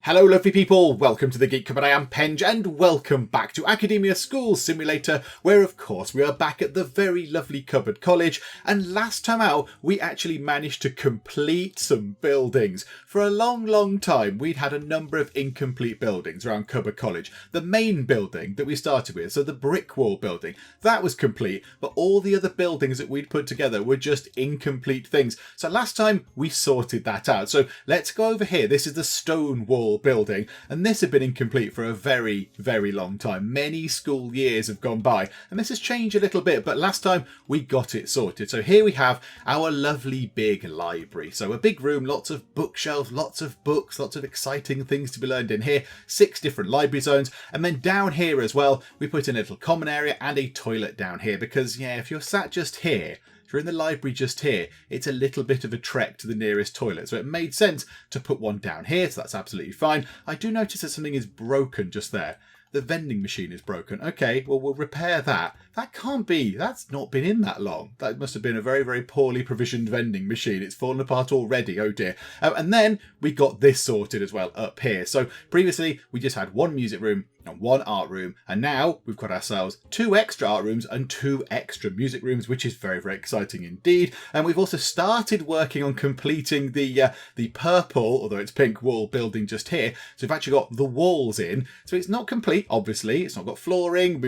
Hello lovely people, welcome to the Geek Cupboard. I am Penge and welcome back to Academia School Simulator, where of course we are back at the very lovely Cupboard College, and last time out we actually managed to complete some buildings. For a long time we'd had a number of incomplete buildings around Cupboard College. The main building that we started with, so the brick wall building, that was complete, but all the other buildings that we'd put together were just incomplete things. So last time we sorted that out. So let's go over here. This is the stone wall building, and this had been incomplete for a very long time. Many school years have gone by and this has changed a little bit, but last time we got it sorted. So here we have our lovely big library. So a big room, lots of bookshelves, lots of books, lots of exciting things to be learned in here, 6 different library zones, and then down here as well we put in a little common area and a toilet down here because if you're sat just here, if you're in the library just here, it's a little bit of a trek to the nearest toilet. So it made sense to put one down here, so that's absolutely fine. I do notice that something is broken just there. The vending machine is broken. Okay, well, we'll repair that. That can't be. That's not been in that long. That must have been a very poorly provisioned vending machine. It's fallen apart already. Oh dear. And then we got this sorted as well up here. So previously we just had one music room and one art room, and now we've got ourselves 2 extra art rooms and 2 extra music rooms, which is very exciting indeed. And we've also started working on completing the purple, although it's pink, wall building just here. So we've actually got the walls in. So it's not complete, obviously. It's not got flooring.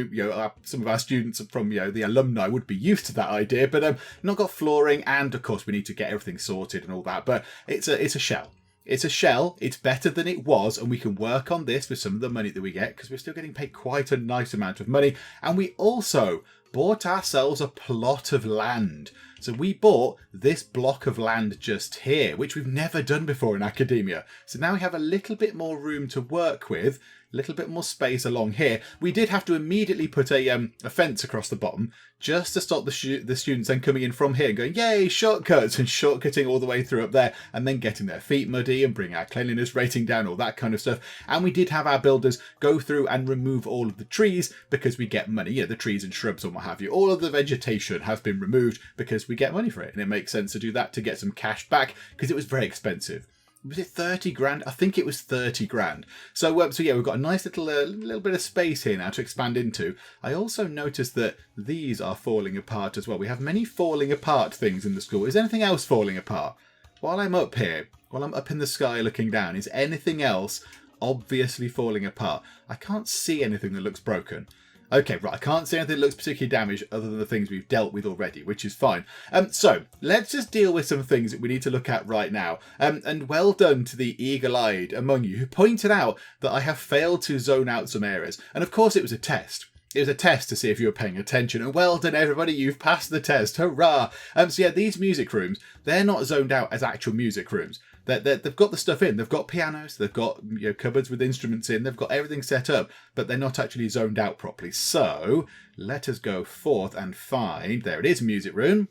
Some of our students from the alumni would be used to that idea, but not got flooring, and of course we need to get everything sorted and all that. But it's a shell. It's a shell, it's better than it was, and we can work on this with some of the money that we get because we're still getting paid quite a nice amount of money. And we also bought ourselves a plot of land. So we bought this block of land just here, which we've never done before in Academia. So now we have a little bit more room to work with, a little bit more space along here. We did have to immediately put a fence across the bottom just to stop the students then coming in from here and going, yay, shortcuts, and shortcutting all the way through up there and then getting their feet muddy and bring our cleanliness rating down, all that kind of stuff. And we did have our builders go through and remove all of the trees because we get money, the trees and shrubs and what have you. All of the vegetation has been removed because we get money for it, and it makes sense to do that to get some cash back because it was very expensive. Was it 30 grand? I think it was 30 grand. So we've got a nice little bit of space here now to expand into. I also noticed that these are falling apart as well. We have many falling apart things in the school. Is anything else falling apart? While I'm up here, while I'm up in the sky looking down, is anything else obviously falling apart? I can't see anything that looks broken. Okay, right, I can't see anything that looks particularly damaged other than the things we've dealt with already, which is fine. So, let's just deal with some things that we need to look at right now. And well done to the eagle-eyed among you who pointed out that I have failed to zone out some areas. And of course it was a test. It was a test to see if you were paying attention. And well done everybody, you've passed the test, hurrah! These music rooms, they're not zoned out as actual music rooms. They've got the stuff in. They've got pianos. They've got cupboards with instruments in. They've got everything set up, but they're not actually zoned out properly. So let us go forth and find. There it is, music room.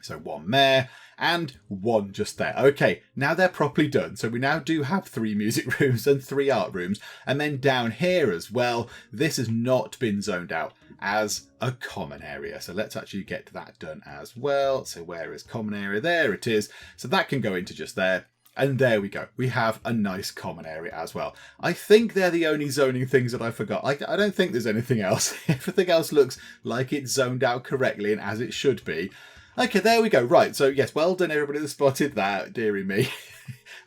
So one there and one just there. Okay, now they're properly done. So we now do have 3 music rooms and 3 art rooms. And then down here as well, this has not been zoned out as a common area. So let's actually get that done as well. So where is common area? There it is. So that can go into just there. And there we go. We have a nice common area as well. I think they're the only zoning things that I forgot. I don't think there's anything else. Everything else looks like it's zoned out correctly and as it should be. Okay, there we go. Right, so yes, well done everybody that spotted that. Dearie me.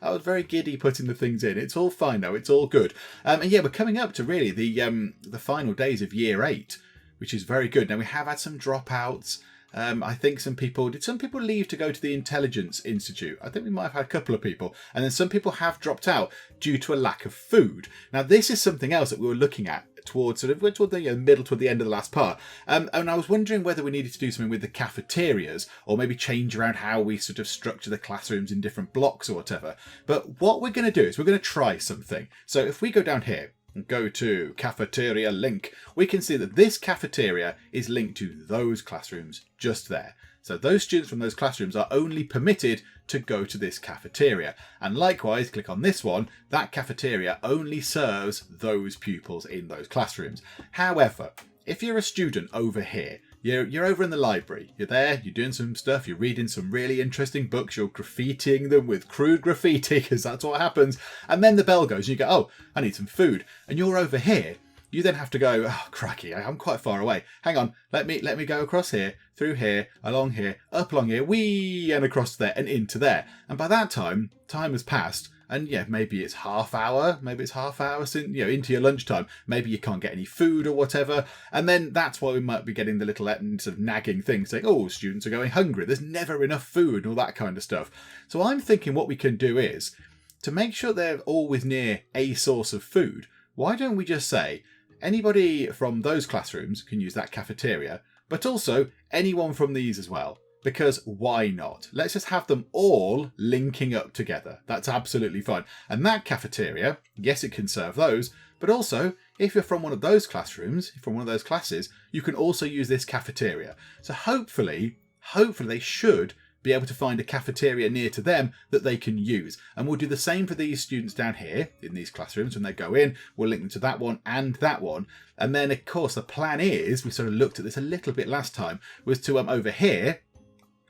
I was very giddy putting the things in. It's all fine now. It's all good. We're coming up to really the final days of year 8, which is very good. Now we have had some dropouts. I think did some people leave to go to the Intelligence Institute? I think we might have had a couple of people. And then some people have dropped out due to a lack of food. Now, this is something else that we were looking at toward the middle, toward the end of the last part. And I was wondering whether we needed to do something with the cafeterias or maybe change around how we sort of structure the classrooms in different blocks or whatever. But what we're going to do is we're going to try something. So if we go down here, and go to cafeteria link, we can see that this cafeteria is linked to those classrooms just there. So those students from those classrooms are only permitted to go to this cafeteria. And likewise, click on this one, that cafeteria only serves those pupils in those classrooms. However, if you're a student over here, You're over in the library. You're there, you're doing some stuff, you're reading some really interesting books, you're graffitiing them with crude graffiti, because that's what happens. And then the bell goes and you go, oh, I need some food. And you're over here. You then have to go, oh, crikey, I'm quite far away. Hang on, let me go across here, through here, along here, up along here, wee, and across there, and into there. And by that time has passed. And yeah, maybe it's half hour since, into your lunchtime. Maybe you can't get any food or whatever. And then that's why we might be getting the little sort of nagging thing saying, oh, students are going hungry. There's never enough food and all that kind of stuff. So I'm thinking what we can do is to make sure they're always near a source of food. Why don't we just say anybody from those classrooms can use that cafeteria, but also anyone from these as well? Because why not? Let's just have them all linking up together. That's absolutely fine. And that cafeteria, yes, it can serve those, but also if you're from one of those classrooms, from one of those classes, you can also use this cafeteria. So hopefully they should be able to find a cafeteria near to them that they can use. And we'll do the same for these students down here in these classrooms. When they go in, we'll link them to that one and that one. And then, of course, the plan is, we sort of looked at this a little bit last time, was to over here,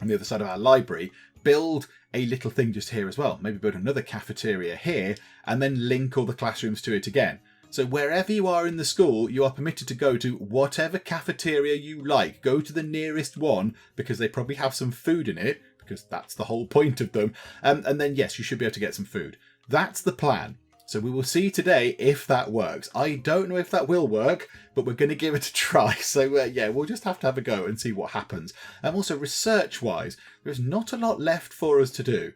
on the other side of our library, build a little thing just here as well. Maybe build another cafeteria here and then link all the classrooms to it again. So wherever you are in the school, you are permitted to go to whatever cafeteria you like. Go to the nearest one because they probably have some food in it, because that's the whole point of them. And then, yes, you should be able to get some food. That's the plan. So we will see today if that works. I don't know if that will work, but we're going to give it a try. So yeah, we'll just have to have a go and see what happens. And also research-wise, there's not a lot left for us to do.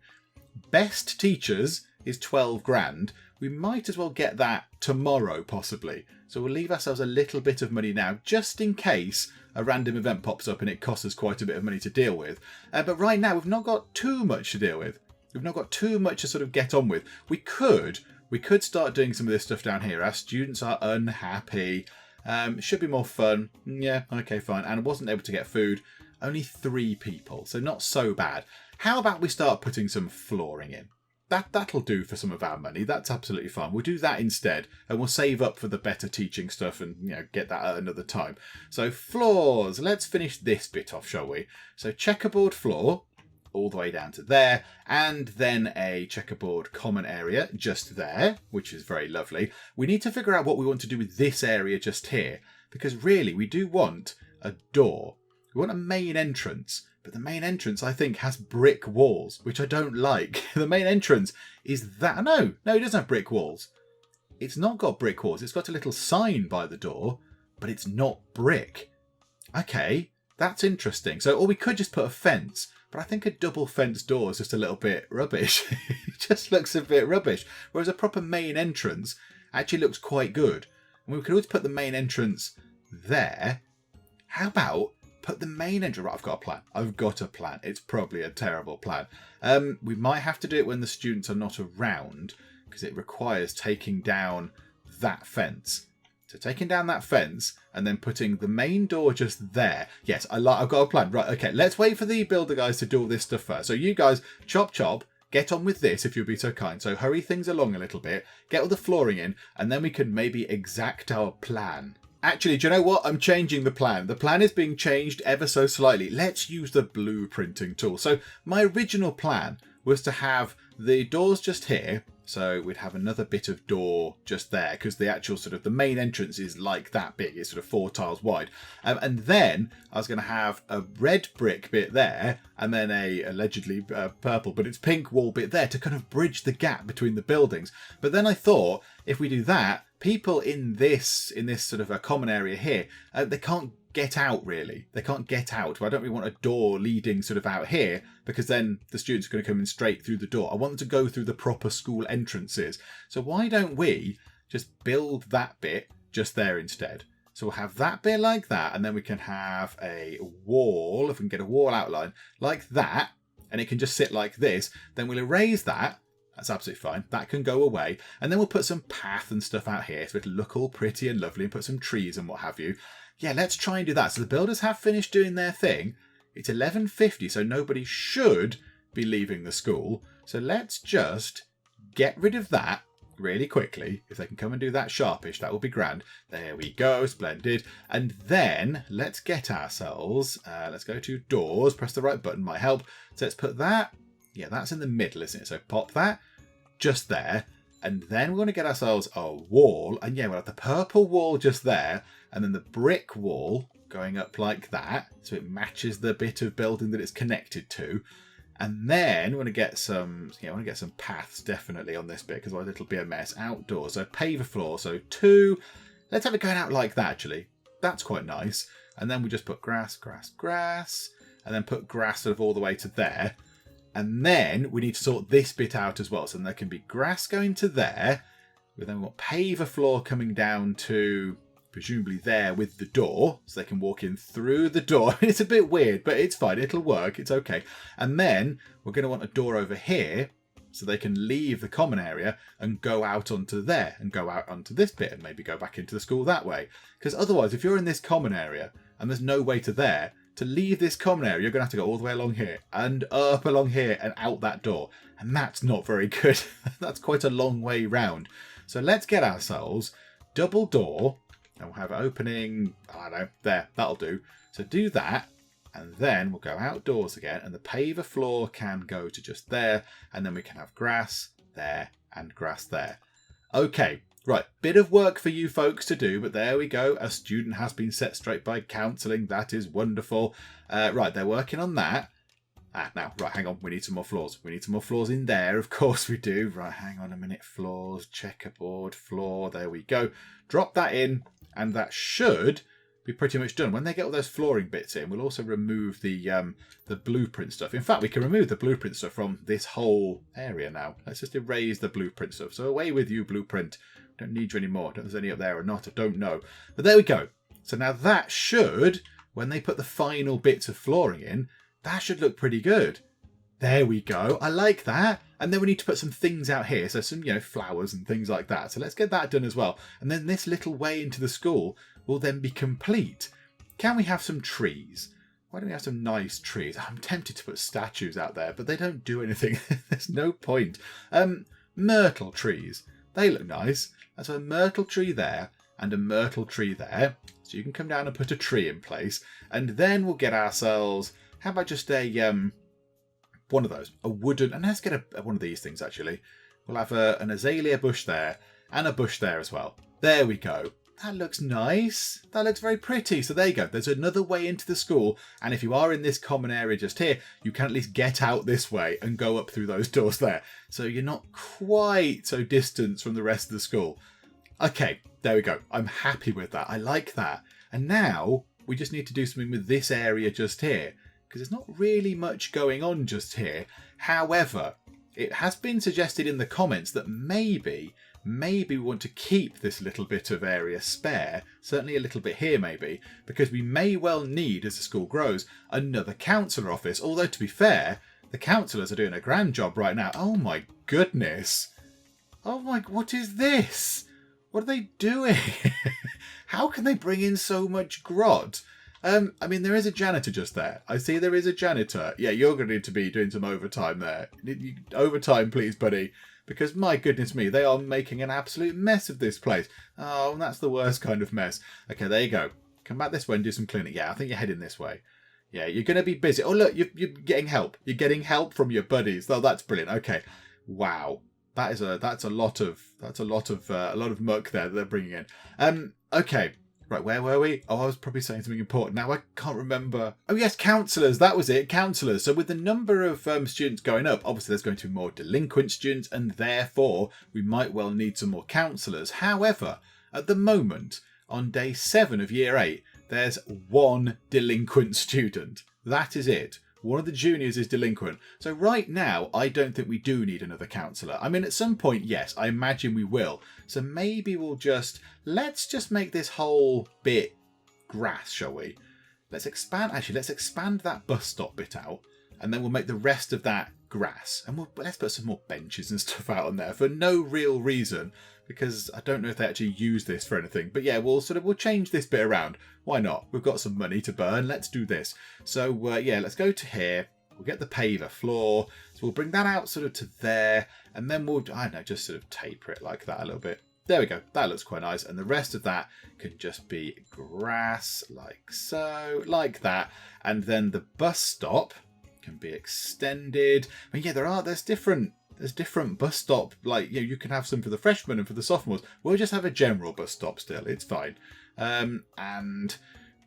Best teachers is 12 grand. We might as well get that tomorrow, possibly. So we'll leave ourselves a little bit of money now, just in case a random event pops up and it costs us quite a bit of money to deal with. But right now, we've not got too much to deal with. We've not got too much to sort of get on with. We could start doing some of this stuff down here. Our students are unhappy. It should be more fun. Yeah, okay, fine. And I wasn't able to get food. Only 3 people, so not so bad. How about we start putting some flooring in? That'll do for some of our money. That's absolutely fine. We'll do that instead, and we'll save up for the better teaching stuff and get that at another time. So floors. Let's finish this bit off, shall we? So checkerboard floor all the way down to there, and then a checkerboard common area just there, which is very lovely. We need to figure out what we want to do with this area just here, because really we do want a door. We want a main entrance, but the main entrance I think has brick walls, which I don't like. The main entrance is that. No, it doesn't have brick walls. It's not got brick walls. It's got a little sign by the door, but it's not brick. Okay, that's interesting. So, or we could just put a fence. But I think a double fence door is just a little bit rubbish. It just looks a bit rubbish. Whereas a proper main entrance actually looks quite good. And we could always put the main entrance there. How about put the main entrance... Right, I've got a plan. It's probably a terrible plan. We might have to do it when the students are not around, because it requires taking down that fence. So taking down that fence and then putting the main door just there. Yes, I've got a plan. Right, okay, let's wait for the builder guys to do all this stuff first. So you guys, chop, get on with this if you'll be so kind. So hurry things along a little bit, get all the flooring in, and then we can maybe exact our plan. Actually, do you know what? I'm changing the plan. The plan is being changed ever so slightly. Let's use the blueprinting tool. So my original plan was to have the doors just here. So we'd have another bit of door just there, because the actual sort of the main entrance is like that big. It's sort of 4 tiles wide. And then I was going to have a red brick bit there, and then a allegedly purple, but it's pink wall bit there to kind of bridge the gap between the buildings. But then I thought, if we do that, people in this sort of a common area here, they can't get out really. They can't get out. I don't really want a door leading sort of out here, because then the students are going to come in straight through the door. I want them to go through the proper school entrances. So why don't we just build that bit just there instead? So we'll have that bit like that, and then we can have a wall, if we can get a wall outline like that, and it can just sit like this. Then we'll erase that. That's absolutely fine. That can go away. And then we'll put some path and stuff out here so it'll look all pretty and lovely, and put some trees and what have you. Yeah, let's try and do that. So the builders have finished doing their thing. It's 11:50, so nobody should be leaving the school. So let's just get rid of that. really quickly. If they can come and do that sharpish, that will be grand. There we go, splendid. And then let's get ourselves, let's go to doors, press the right button, might help. So let's put that, yeah, that's in the middle, isn't it? So pop that just there. And then we're going to get ourselves a wall. And yeah, we'll have the purple wall just there. And then the brick wall going up like that. So it matches the bit of building that it's connected to. And then we're going to get some, I want to get some paths definitely on this bit because otherwise it'll be a mess. Outdoors, so pave a floor. So 2. Let's have it going out like that actually. That's quite nice. And then we just put grass, grass, grass. And then put grass sort of all the way to there. And then we need to sort this bit out as well. So there can be grass going to there. But then we've got pave a floor coming down to presumably there with the door. So they can walk in through the door. It's a bit weird, but it's fine. It'll work. It's okay. And then we're going to want a door over here so they can leave the common area and go out onto there and go out onto this bit and maybe go back into the school that way. Because otherwise, if you're in this common area and there's no way to there, to leave this common area, you're going to have to go all the way along here and up along here and out that door. And that's not very good. That's quite a long way round. So let's get ourselves double door and we'll have it opening, I don't know, there, that'll do. So do that and then we'll go outdoors again and the paver floor can go to just there and then we can have grass there and grass there. Okay. Right, bit of work for you folks to do, but there we go. A student has been set straight by counselling. That is wonderful. Right, they're working on that. Now, right, hang on. We need some more floors. We need some more floors in there. Of course we do. Right, hang on a minute. Floors, checkerboard, floor. There we go. Drop that in, and that should be pretty much done. When they get all those flooring bits in, we'll also remove the blueprint stuff. In fact, we can remove the blueprint stuff from this whole area now. Let's just erase the blueprint stuff. So away with you, blueprint. Don't need you anymore. Don't know if there's any up there or not. I don't know. But there we go. So now that should, when they put the final bits of flooring in, that should look pretty good. There we go. I like that. And then we need to put some things out here. So some, flowers and things like that. So let's get that done as well. And then this little way into the school will then be complete. Can we have some trees? Why don't we have some nice trees? I'm tempted to put statues out there, but they don't do anything. There's no point. Myrtle trees. They look nice. That's a myrtle tree there and a myrtle tree there. So you can come down and put a tree in place. And then we'll get ourselves, how about just a one of those, a wooden, and let's get one of these things actually. We'll have an azalea bush there and a bush there as well. There we go. That looks nice. That looks very pretty. So there you go. There's another way into the school. And if you are in this common area just here, you can at least get out this way and go up through those doors there. So you're not quite so distant from the rest of the school. Okay, there we go. I'm happy with that. I like that. And now we just need to do something with this area just here, because there's not really much going on just here. However, it has been suggested in the comments that maybe we want to keep this little bit of area spare, certainly a little bit here maybe, because we may well need, as the school grows, another counsellor office. Although, to be fair, the counsellors are doing a grand job right now. Oh my goodness. Oh my, what is this? What are they doing? How can they bring in so much grot? I mean, there is a janitor just there. I see there is a janitor. Yeah, you're going to need to be doing some overtime there. Overtime, please, buddy. Because, my goodness me, they are making an absolute mess of this place. Oh, that's the worst kind of mess. Okay, there you go. Come back this way and do some cleaning. Yeah, I think you're heading this way. Yeah, you're going to be busy. Oh, look, you're getting help. You're getting help from your buddies. Oh, that's brilliant. Okay. Wow. That's a lot of muck there that they're bringing in. Okay. Right, where were we? Oh, I was probably saying something important. Now I can't remember. Oh yes, counsellors. That was it, counsellors. So with the number of students going up, obviously there's going to be more delinquent students, and therefore we might well need some more counsellors. However, at the moment, on day 7 of year 8, there's 1 delinquent student. That is it. One of the juniors is delinquent. So right now, I don't think we do need another counsellor. I mean, at some point, yes, I imagine we will. So maybe let's just make this whole bit grass, shall we? Let's expand that bus stop bit out. And then we'll make the rest of that grass. And let's put some more benches and stuff out on there for no real reason. Because I don't know if they actually use this for anything. But yeah, we'll change this bit around. Why not? We've got some money to burn. Let's do this. So yeah, let's go to here. we'll get the paver floor. So we'll bring that out sort of to there. And then we'll, I don't know, just sort of taper it like that a little bit. There we go. That looks quite nice. And the rest of that can just be grass, like so, like that. And then the bus stop can be extended. I mean, yeah, there's different bus stop. Like, you can have some for the freshmen and for the sophomores. We'll just have a general bus stop still. It's fine. And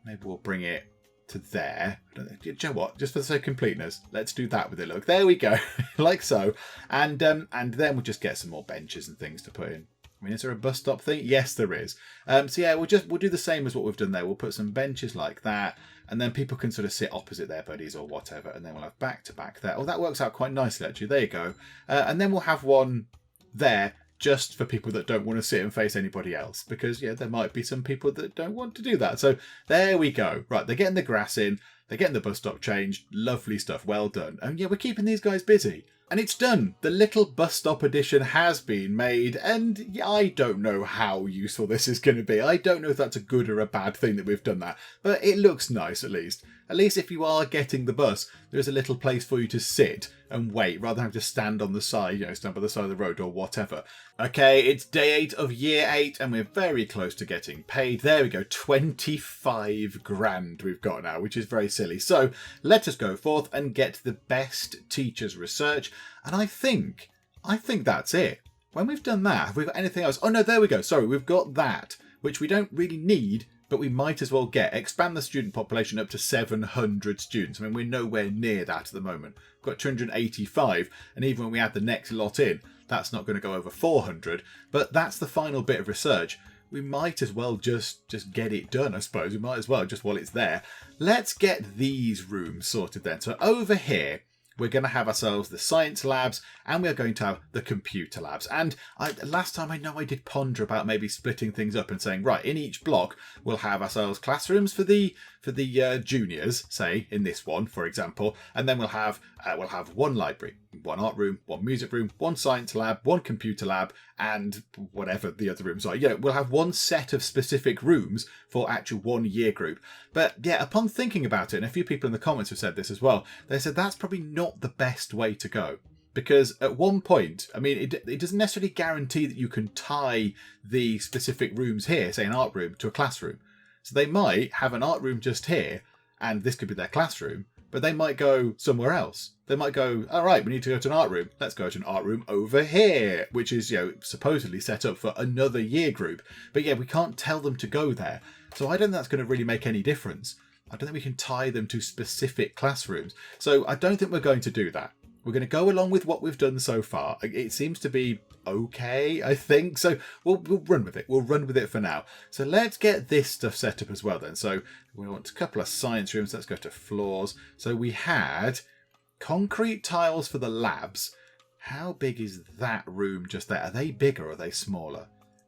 maybe we'll bring it to there. Do you know what? Just for the sake of completeness, let's do that with it. Look, there we go, like so. And then we'll just get some more benches and things to put in. I mean, is there a bus stop thing? Yes, there is. So yeah, we'll do the same as what we've done there. We'll put some benches like that, and then people can sort of sit opposite their buddies or whatever, and then we'll have back to back there. Oh, that works out quite nicely actually. There you go. And then we'll have one there just for people that don't want to sit and face anybody else, because yeah, there might be some people that don't want to do that. So there we go. Right, they're getting the grass in, they're getting the bus stop changed. Lovely stuff. Well done. And yeah, we're keeping these guys busy. And it's done. The little bus stop edition has been made, and I don't know how useful this is going to be. I don't know if that's a good or a bad thing that we've done that, but it looks nice at least. At least if you are getting the bus, there's a little place for you to sit and wait, rather than have to stand on the side, stand by the side of the road or whatever. Okay, it's day 8 of year 8, and we're very close to getting paid. There we go, 25 grand we've got now, which is very silly. So let us go forth and get the best teachers research. And I think that's it. When we've done that, have we got anything else? Oh no, there we go. Sorry, we've got that, which we don't really need, but we might as well get. Expand the student population up to 700 students. I mean, we're nowhere near that at the moment. We've got 285, and even when we add the next lot in, that's not going to go over 400. But that's the final bit of research. We might as well just get it done, I suppose. We might as well, just while it's there. Let's get these rooms sorted then. So over here, we're going to have ourselves the science labs, and we're going to have the computer labs. And last time I know I did ponder about maybe splitting things up and saying, right, in each block we'll have ourselves classrooms for the juniors, say in this one, for example, and then we'll have one library, one art room, one music room, one science lab, one computer lab, and whatever the other rooms are. We'll have one set of specific rooms for actual one year group. But yeah, upon thinking about it, and a few people in the comments have said this as well, they said that's probably not the best way to go. Because at one point, I mean, it doesn't necessarily guarantee that you can tie the specific rooms here, say an art room, to a classroom. So they might have an art room just here, and this could be their classroom, but they might go somewhere else. They might go, all right, we need to go to an art room. Let's go to an art room over here, which is, supposedly set up for another year group. But yeah, we can't tell them to go there. So I don't think that's going to really make any difference. I don't think we can tie them to specific classrooms. So I don't think we're going to do that. We're going to go along with what we've done so far. It seems to be okay, I think. So we'll run with it. We'll run with it for now. So let's get this stuff set up as well then. So we want a couple of science rooms. Let's go to floors. So we had concrete tiles for the labs. How big is that room just there? Are they bigger or are they smaller?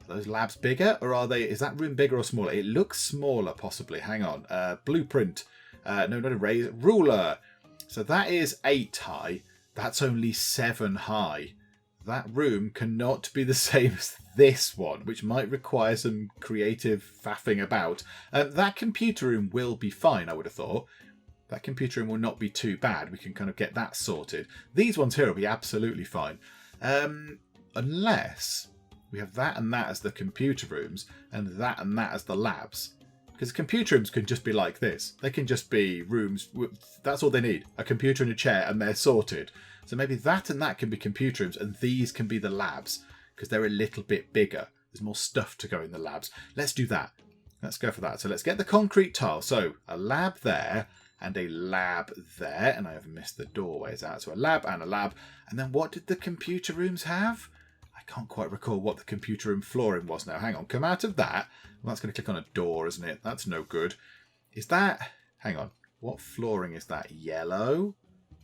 Are those labs bigger, or is that room bigger or smaller? It looks smaller possibly. Hang on. Blueprint. No, not a razor. Ruler. So that is 8 high. That's only 7 high. That room cannot be the same as this one, which might require some creative faffing about. That computer room will be fine, I would have thought. That computer room will not be too bad. We can kind of get that sorted. These ones here will be absolutely fine. Unless we have that and that as the computer rooms, and that as the labs. Because computer rooms can just be like this. They can just be rooms. That's all they need. A computer and a chair, and they're sorted. So maybe that and that can be computer rooms, and these can be the labs, because they're a little bit bigger. There's more stuff to go in the labs. Let's do that. Let's go for that. So let's get the concrete tile. So a lab there, and a lab there. And I have missed the doorways out. So a lab and a lab. And then what did the computer rooms have? I can't quite recall what the computer room flooring was now. Hang on. Come out of that. Well, that's going to click on a door, isn't it? That's no good. Is that... Hang on. What flooring is that? Yellow?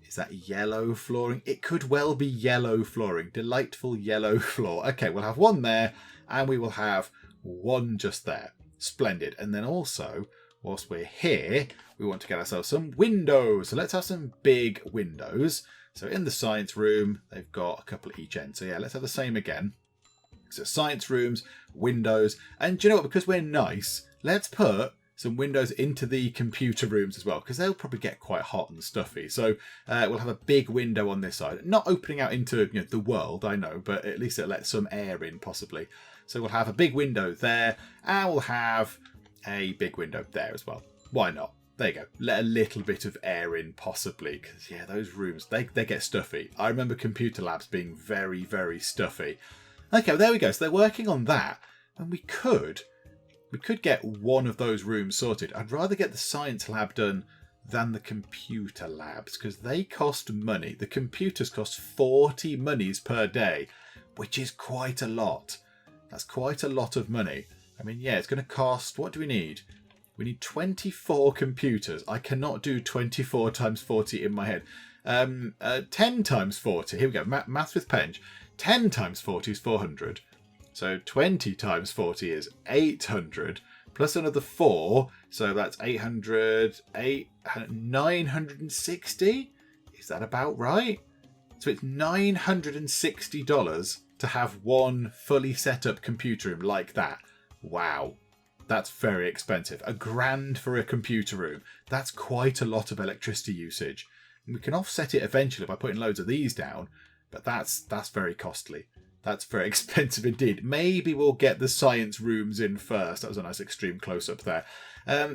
Is that yellow flooring? It could well be yellow flooring. Delightful yellow floor. Okay, we'll have one there, and we will have one just there. Splendid. And then also, whilst we're here, we want to get ourselves some windows. So let's have some big windows. So in the science room, they've got a couple at each end. So yeah, let's have the same again. So science rooms, windows, and do you know what? Because we're nice, let's put some windows into the computer rooms as well, because they'll probably get quite hot and stuffy. So we'll have a big window on this side, not opening out into the world, I know, but at least it lets some air in possibly. So we'll have a big window there, and we'll have a big window there as well. Why not? There you go. Let a little bit of air in possibly, because yeah, those rooms, they get stuffy. I remember computer labs being very, very stuffy. Okay, well, there we go. So they're working on that, and we could get one of those rooms sorted. I'd rather get the science lab done than the computer labs, because they cost money. The computers cost 40 monies per day, which is quite a lot. That's quite a lot of money. I mean, yeah, it's going to cost, what do we need? We need 24 computers. I cannot do 24 times 40 in my head. 10 times 40. Here we go. Maths with Penge. 10 times 40 is 400. So 20 times 40 is 800. Plus another 4. So that's 800. 960? Is that about right? So it's $960 to have one fully set up computer room like that. Wow. That's very expensive. $1,000 for a computer room. That's quite a lot of electricity usage. And we can offset it eventually by putting loads of these down, but that's very costly. That's very expensive indeed. Maybe we'll get the science rooms in first. That was a nice extreme close-up there.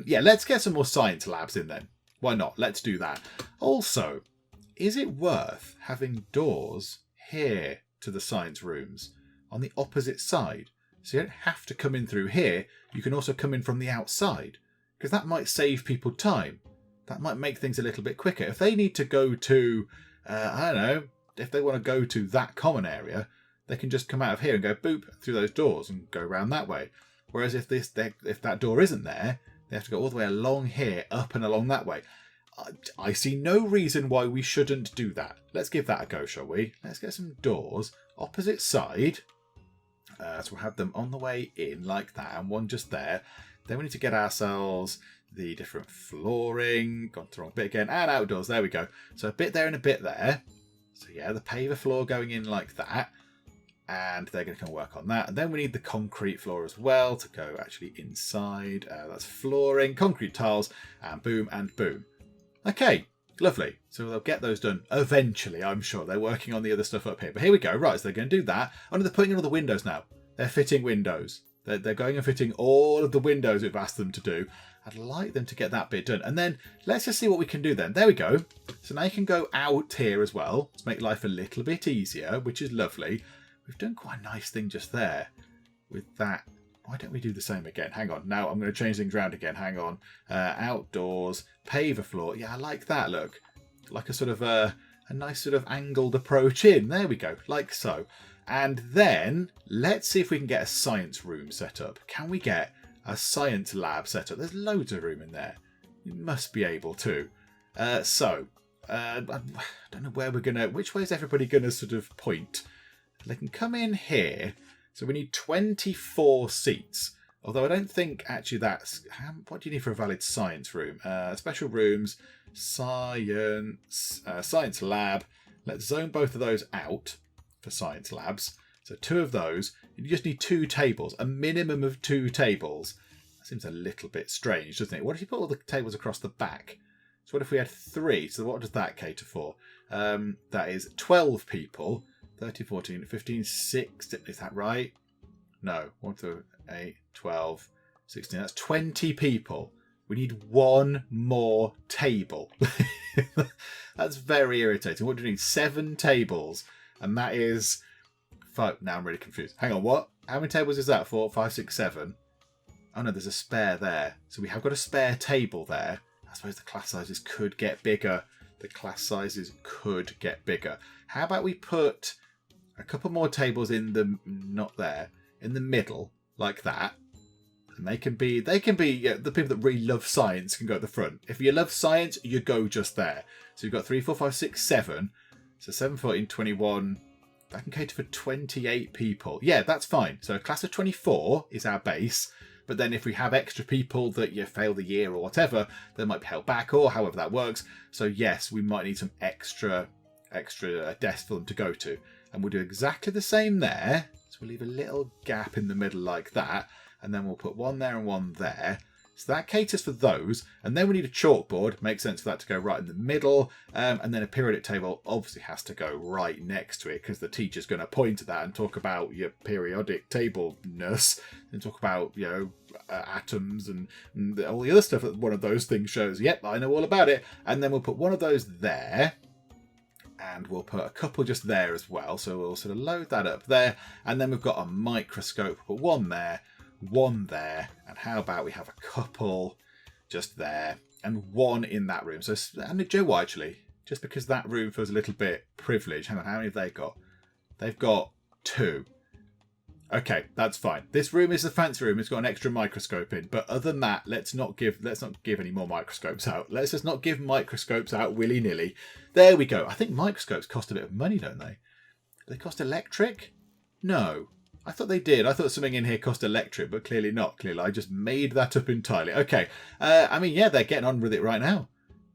Yeah, let's get some more science labs in then. Why not? Let's do that. Also, is it worth having doors here to the science rooms on the opposite side? So you don't have to come in through here. You can also come in from the outside, because that might save people time. That might make things a little bit quicker. If they need to go to, I don't know, if they want to go to that common area, they can just come out of here and go boop through those doors and go around that way. Whereas if that door isn't there, they have to go all the way along here, up and along that way. I see no reason why we shouldn't do that. Let's give that a go, shall we? Let's get some doors opposite side. So we'll have them on the way in like that, and one just there. Then we need to get ourselves the different flooring. Gone to the wrong bit again. And outdoors. There we go. So a bit there and a bit there. So yeah, the paver floor going in like that. And they're going to come work on that. And then we need the concrete floor as well to go actually inside. That's flooring, concrete tiles, and boom and boom. Okay, lovely. So they'll get those done eventually, I'm sure. They're working on the other stuff up here. But here we go. Right, so they're going to do that. Oh, no, they're putting in all the windows now. They're fitting windows. They're going and fitting all of the windows we've asked them to do. I'd like them to get that bit done. And then let's just see what we can do then. There we go. So now you can go out here as well to make life a little bit easier, which is lovely. We've done quite a nice thing just there with that. Why don't we do the same again? Hang on. Now I'm going to change things around again. Hang on. Outdoors, paver floor. Yeah, I like that. Look, like a sort of a nice sort of angled approach in. There we go. Like so. And then let's see if we can get a science room set up. Can we get a science lab set up? There's loads of room in there. You must be able to. I don't know where we're going to... Which way is everybody going to sort of point? They can come in here. So we need 24 seats. Although I don't think actually that's... What do you need for a valid science room? Special rooms, science lab. Let's zone both of those out for science labs. So 2 of those. You just need 2 tables. A minimum of 2 tables. That seems a little bit strange, doesn't it? What if you put all the tables across the back? So what if we had 3? So what does that cater for? That is 12 people. 13, 14, 15, 16. Is that right? No. 1, 2, 8, 12, 16. That's 20 people. We need 1 more table. That's very irritating. What do we need? 7 tables. And that is... 5. Now I'm really confused. Hang on, what? How many tables is that? 4, 5, 6, 7. Oh no, there's a spare there. So we have got a spare table there. I suppose the class sizes could get bigger. How about we put a couple more tables in the... Not there. In the middle. Like that. And they can be the people that really love science can go at the front. If you love science, you go just there. So you've got 3, 4, 5, 6, 7. So 7, 14, 21... That can cater for 28 people. Yeah, that's fine. So a class of 24 is our base. But then if we have extra people that you fail the year or whatever, they might be held back or however that works. So yes, we might need some extra desks for them to go to. And we'll do exactly the same there. So we'll leave a little gap in the middle like that. And then we'll put 1 there and 1 there. So that caters for those. And then we need a chalkboard. Makes sense for that to go right in the middle. And then a periodic table obviously has to go right next to it because the teacher's going to point at that and talk about your periodic table-ness and talk about, atoms and all the other stuff that one of those things shows. Yep, I know all about it. And then we'll put one of those there. And we'll put a couple just there as well. So we'll sort of load that up there. And then we've got a microscope. Put one there. One there, and how about we have a couple just there and one in that room. So, and do you know what, actually, just because that room feels a little bit privileged. Hang on, how many have they got? They've got 2. Okay, that's fine. This room is the fancy room. It's got an extra microscope in, but other than that, let's not give any more microscopes out. Let's just not give microscopes out willy-nilly. There we go. I think microscopes cost a bit of money, don't they? Do they cost electric? No. I thought they did. I thought something in here cost electric, but clearly not. Clearly, I just made that up entirely. Okay. They're getting on with it right now.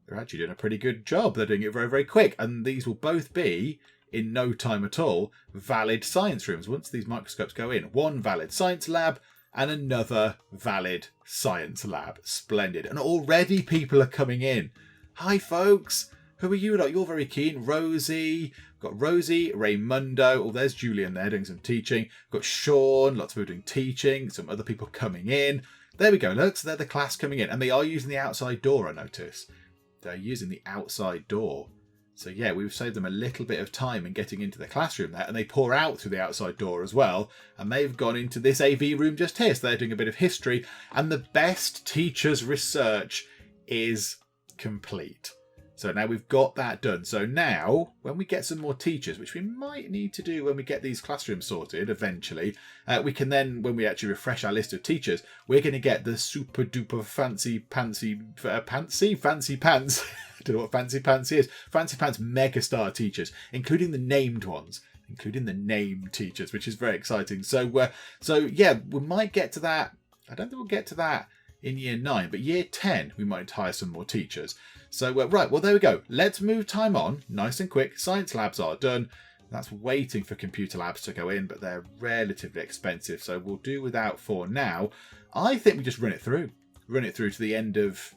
They're actually doing a pretty good job. They're doing it very, very quick. And these will both be, in no time at all, valid science rooms. Once these microscopes go in, one valid science lab and another valid science lab. Splendid. And already people are coming in. Hi, folks. Who are you lot? You're very keen. Rosie. Got Rosie, Raymundo. Oh, there's Julian there doing some teaching. Got Sean, lots of people doing teaching. Some other people coming in. There we go. Look, so they're the class coming in. And they are using the outside door, I notice. They're using the outside door. So yeah, we've saved them a little bit of time in getting into the classroom there. And they pour out through the outside door as well. And they've gone into this AV room just here. So they're doing a bit of history. And the best teacher's research is complete. So now we've got that done. So now, when we get some more teachers, which we might need to do when we get these classrooms sorted eventually, we can then, when we actually refresh our list of teachers, we're going to get the super duper fancy pants. I don't know what fancy pants is. Fancy pants megastar teachers, including the named ones. Including the named teachers, which is very exciting. So we might get to that. I don't think we'll get to that in year 9, but year 10, we might hire some more teachers. So, right, well, there we go. Let's move time on, nice and quick. Science labs are done. That's waiting for computer labs to go in, but they're relatively expensive, so we'll do without for now. I think we just run it through. Run it through to the end of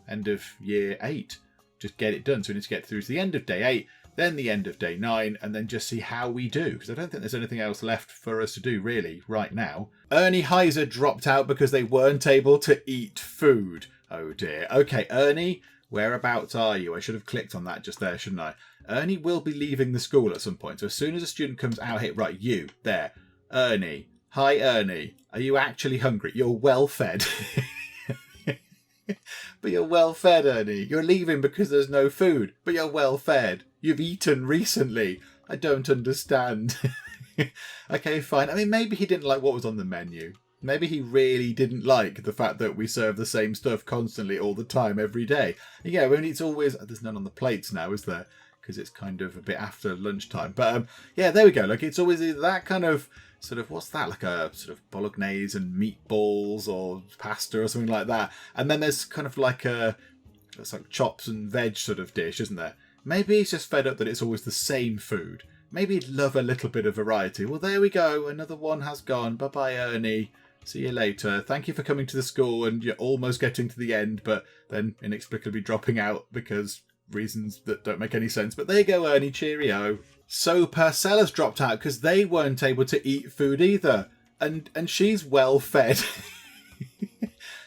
year 8. Just get it done. So we need to get through to the end of day 8, then the end of day 9, and then just see how we do. Because I don't think there's anything else left for us to do, really, right now. Ernie Heiser dropped out because they weren't able to eat food. Oh, dear. Okay, Ernie, whereabouts are you? I should have clicked on that just there, shouldn't I? Ernie will be leaving the school at some point. So as soon as a student comes out here, right, you, there. Ernie. Hi, Ernie. Are you actually hungry? You're well fed. But you're well fed, Ernie. You're leaving because there's no food, but you're well fed. You've eaten recently. I don't understand. Okay, fine. I mean, maybe he didn't like what was on the menu. Maybe he really didn't like the fact that we serve the same stuff constantly all the time, every day. Yeah, I mean, it's always... There's none on the plates now, is there? Because it's kind of a bit after lunchtime. But yeah, there we go. Like, it's always that kind of... sort of, what's that? Like a sort of bolognese and meatballs or pasta or something like that. And then there's kind of like it's like chops and veg sort of dish, isn't there? Maybe he's just fed up that it's always the same food. Maybe he'd love a little bit of variety. Well, there we go. Another one has gone. Bye-bye, Ernie. See you later. Thank you for coming to the school, and you're almost getting to the end, but then inexplicably dropping out because reasons that don't make any sense. But there you go, Ernie. Cheerio. So Purcella's dropped out because they weren't able to eat food either. And she's well fed.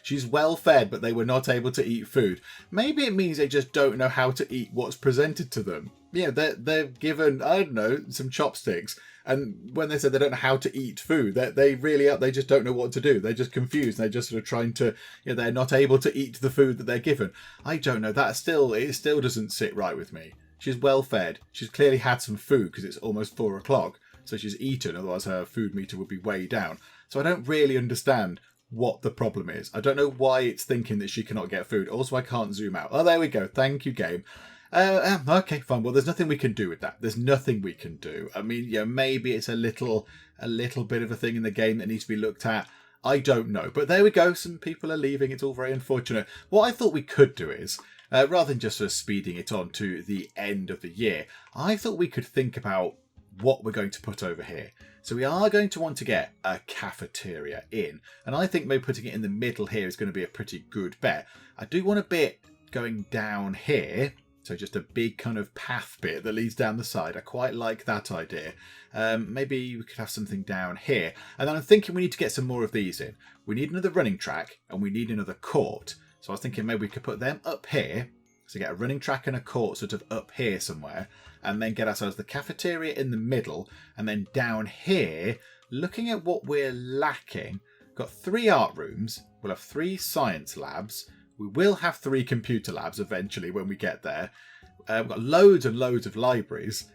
She's well fed, but they were not able to eat food. Maybe it means they just don't know how to eat what's presented to them. Yeah, they're given, I don't know, some chopsticks. And when they said they don't know how to eat food, they just don't know what to do. They're just confused. They're just sort of trying to, they're not able to eat the food that they're given. I don't know. It still doesn't sit right with me. She's well fed. She's clearly had some food because it's almost 4 o'clock. So she's eaten, otherwise her food meter would be way down. So I don't really understand what the problem is. I don't know why it's thinking that she cannot get food. Also, I can't zoom out. Oh, there we go. Thank you, game. Okay, fine. Well, there's nothing we can do with that. There's nothing we can do. I mean, maybe it's a little bit of a thing in the game that needs to be looked at. I don't know. But there we go. Some people are leaving. It's all very unfortunate. What I thought we could do is, rather than just sort of speeding it on to the end of the year, I thought we could think about what we're going to put over here. So we are going to want to get a cafeteria in. And I think maybe putting it in the middle here is going to be a pretty good bet. I do want a bit going down here. So just a big kind of path bit that leads down the side. I quite like that idea. Maybe we could have something down here. And then I'm thinking we need to get some more of these in. We need another running track and we need another court. So I was thinking maybe we could put them up here. So get a running track and a court sort of up here somewhere. And then get ourselves the cafeteria in the middle. And then down here, looking at what we're lacking. Got 3 art rooms. We'll have 3 science labs. We will have 3 computer labs eventually when we get there. We've got loads and loads of libraries.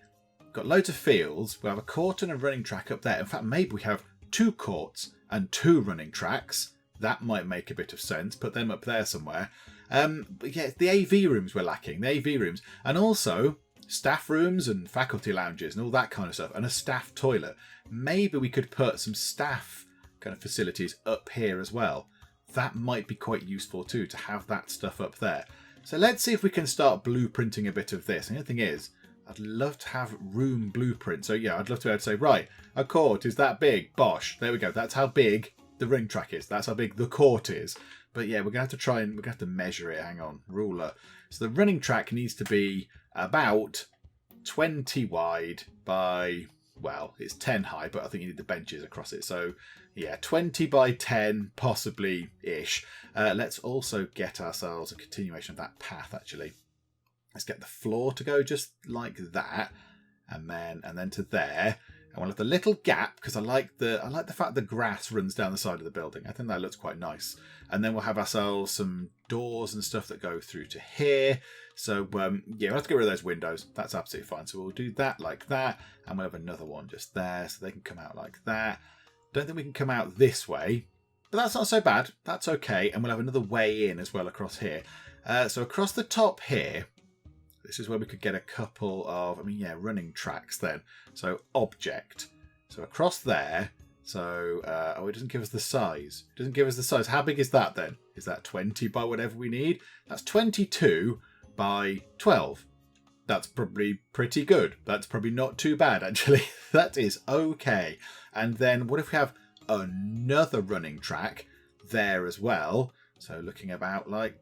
We've got loads of fields. We'll have a court and a running track up there. In fact, maybe we have 2 courts and 2 running tracks. That might make a bit of sense. Put them up there somewhere. But yeah, the AV rooms we're lacking. The AV rooms. And also staff rooms and faculty lounges and all that kind of stuff. And a staff toilet. Maybe we could put some staff kind of facilities up here as well. That might be quite useful too, to have that stuff up there. So let's see if we can start blueprinting a bit of this. And the thing is, I'd love to have room blueprint. So yeah, I'd love to be able to say, right, a court is that big. Bosh. There we go. That's how big the ring track is. That's how big the court is. But yeah, we're going to have to try and we're going to have to measure it. Hang on. Ruler. So the running track needs to be about 20 wide by, well, it's 10 high, but I think you need the benches across it. So yeah, 20 by 10, possibly-ish. Let's also get ourselves a continuation of that path, actually. Let's get the floor to go just like that. And then to there. And we'll have the little gap, because I like the fact the grass runs down the side of the building. I think that looks quite nice. And then we'll have ourselves some doors and stuff that go through to here. So, yeah, we'll have to get rid of those windows. That's absolutely fine. So we'll do that like that. And we'll have another one just there, so they can come out like that. Don't think we can come out this way, but that's not so bad. That's okay. And we'll have another way in as well across here. So across the top here, this is where we could get a couple of, running tracks then. So object. So across there. So, it doesn't give us the size. It doesn't give us the size. How big is that then? Is that 20 by whatever we need? That's 22 by 12. That's probably pretty good. That's probably not too bad, actually. That is okay. And then what if we have another running track there as well? So looking about like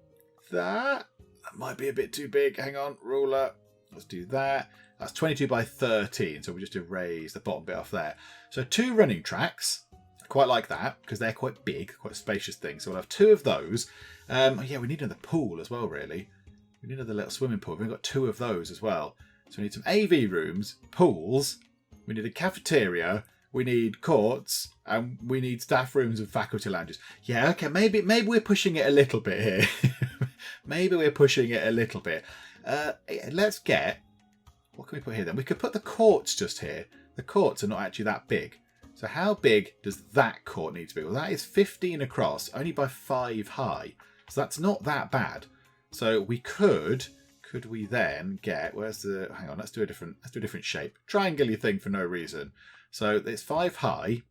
that. That might be a bit too big. Hang on, ruler. Let's do that. That's 22 by 13. So we just erase the bottom bit off there. So 2 running tracks. I quite like that because they're quite big, quite spacious things. So we'll have 2 of those. Yeah, we need another pool as well, really. We need another little swimming pool. We've got 2 of those as well. So we need some AV rooms, pools. We need a cafeteria. We need courts. And we need staff rooms and faculty lounges. Yeah, okay. Maybe we're pushing it a little bit here. Maybe we're pushing it a little bit. Let's get... What can we put here then? We could put the courts just here. The courts are not actually that big. So how big does that court need to be? Well, that is 15 across, only by 5 high. So that's not that bad. So we could we then get, hang on, let's do a different shape. Triangular thing for no reason. So it's 5 high.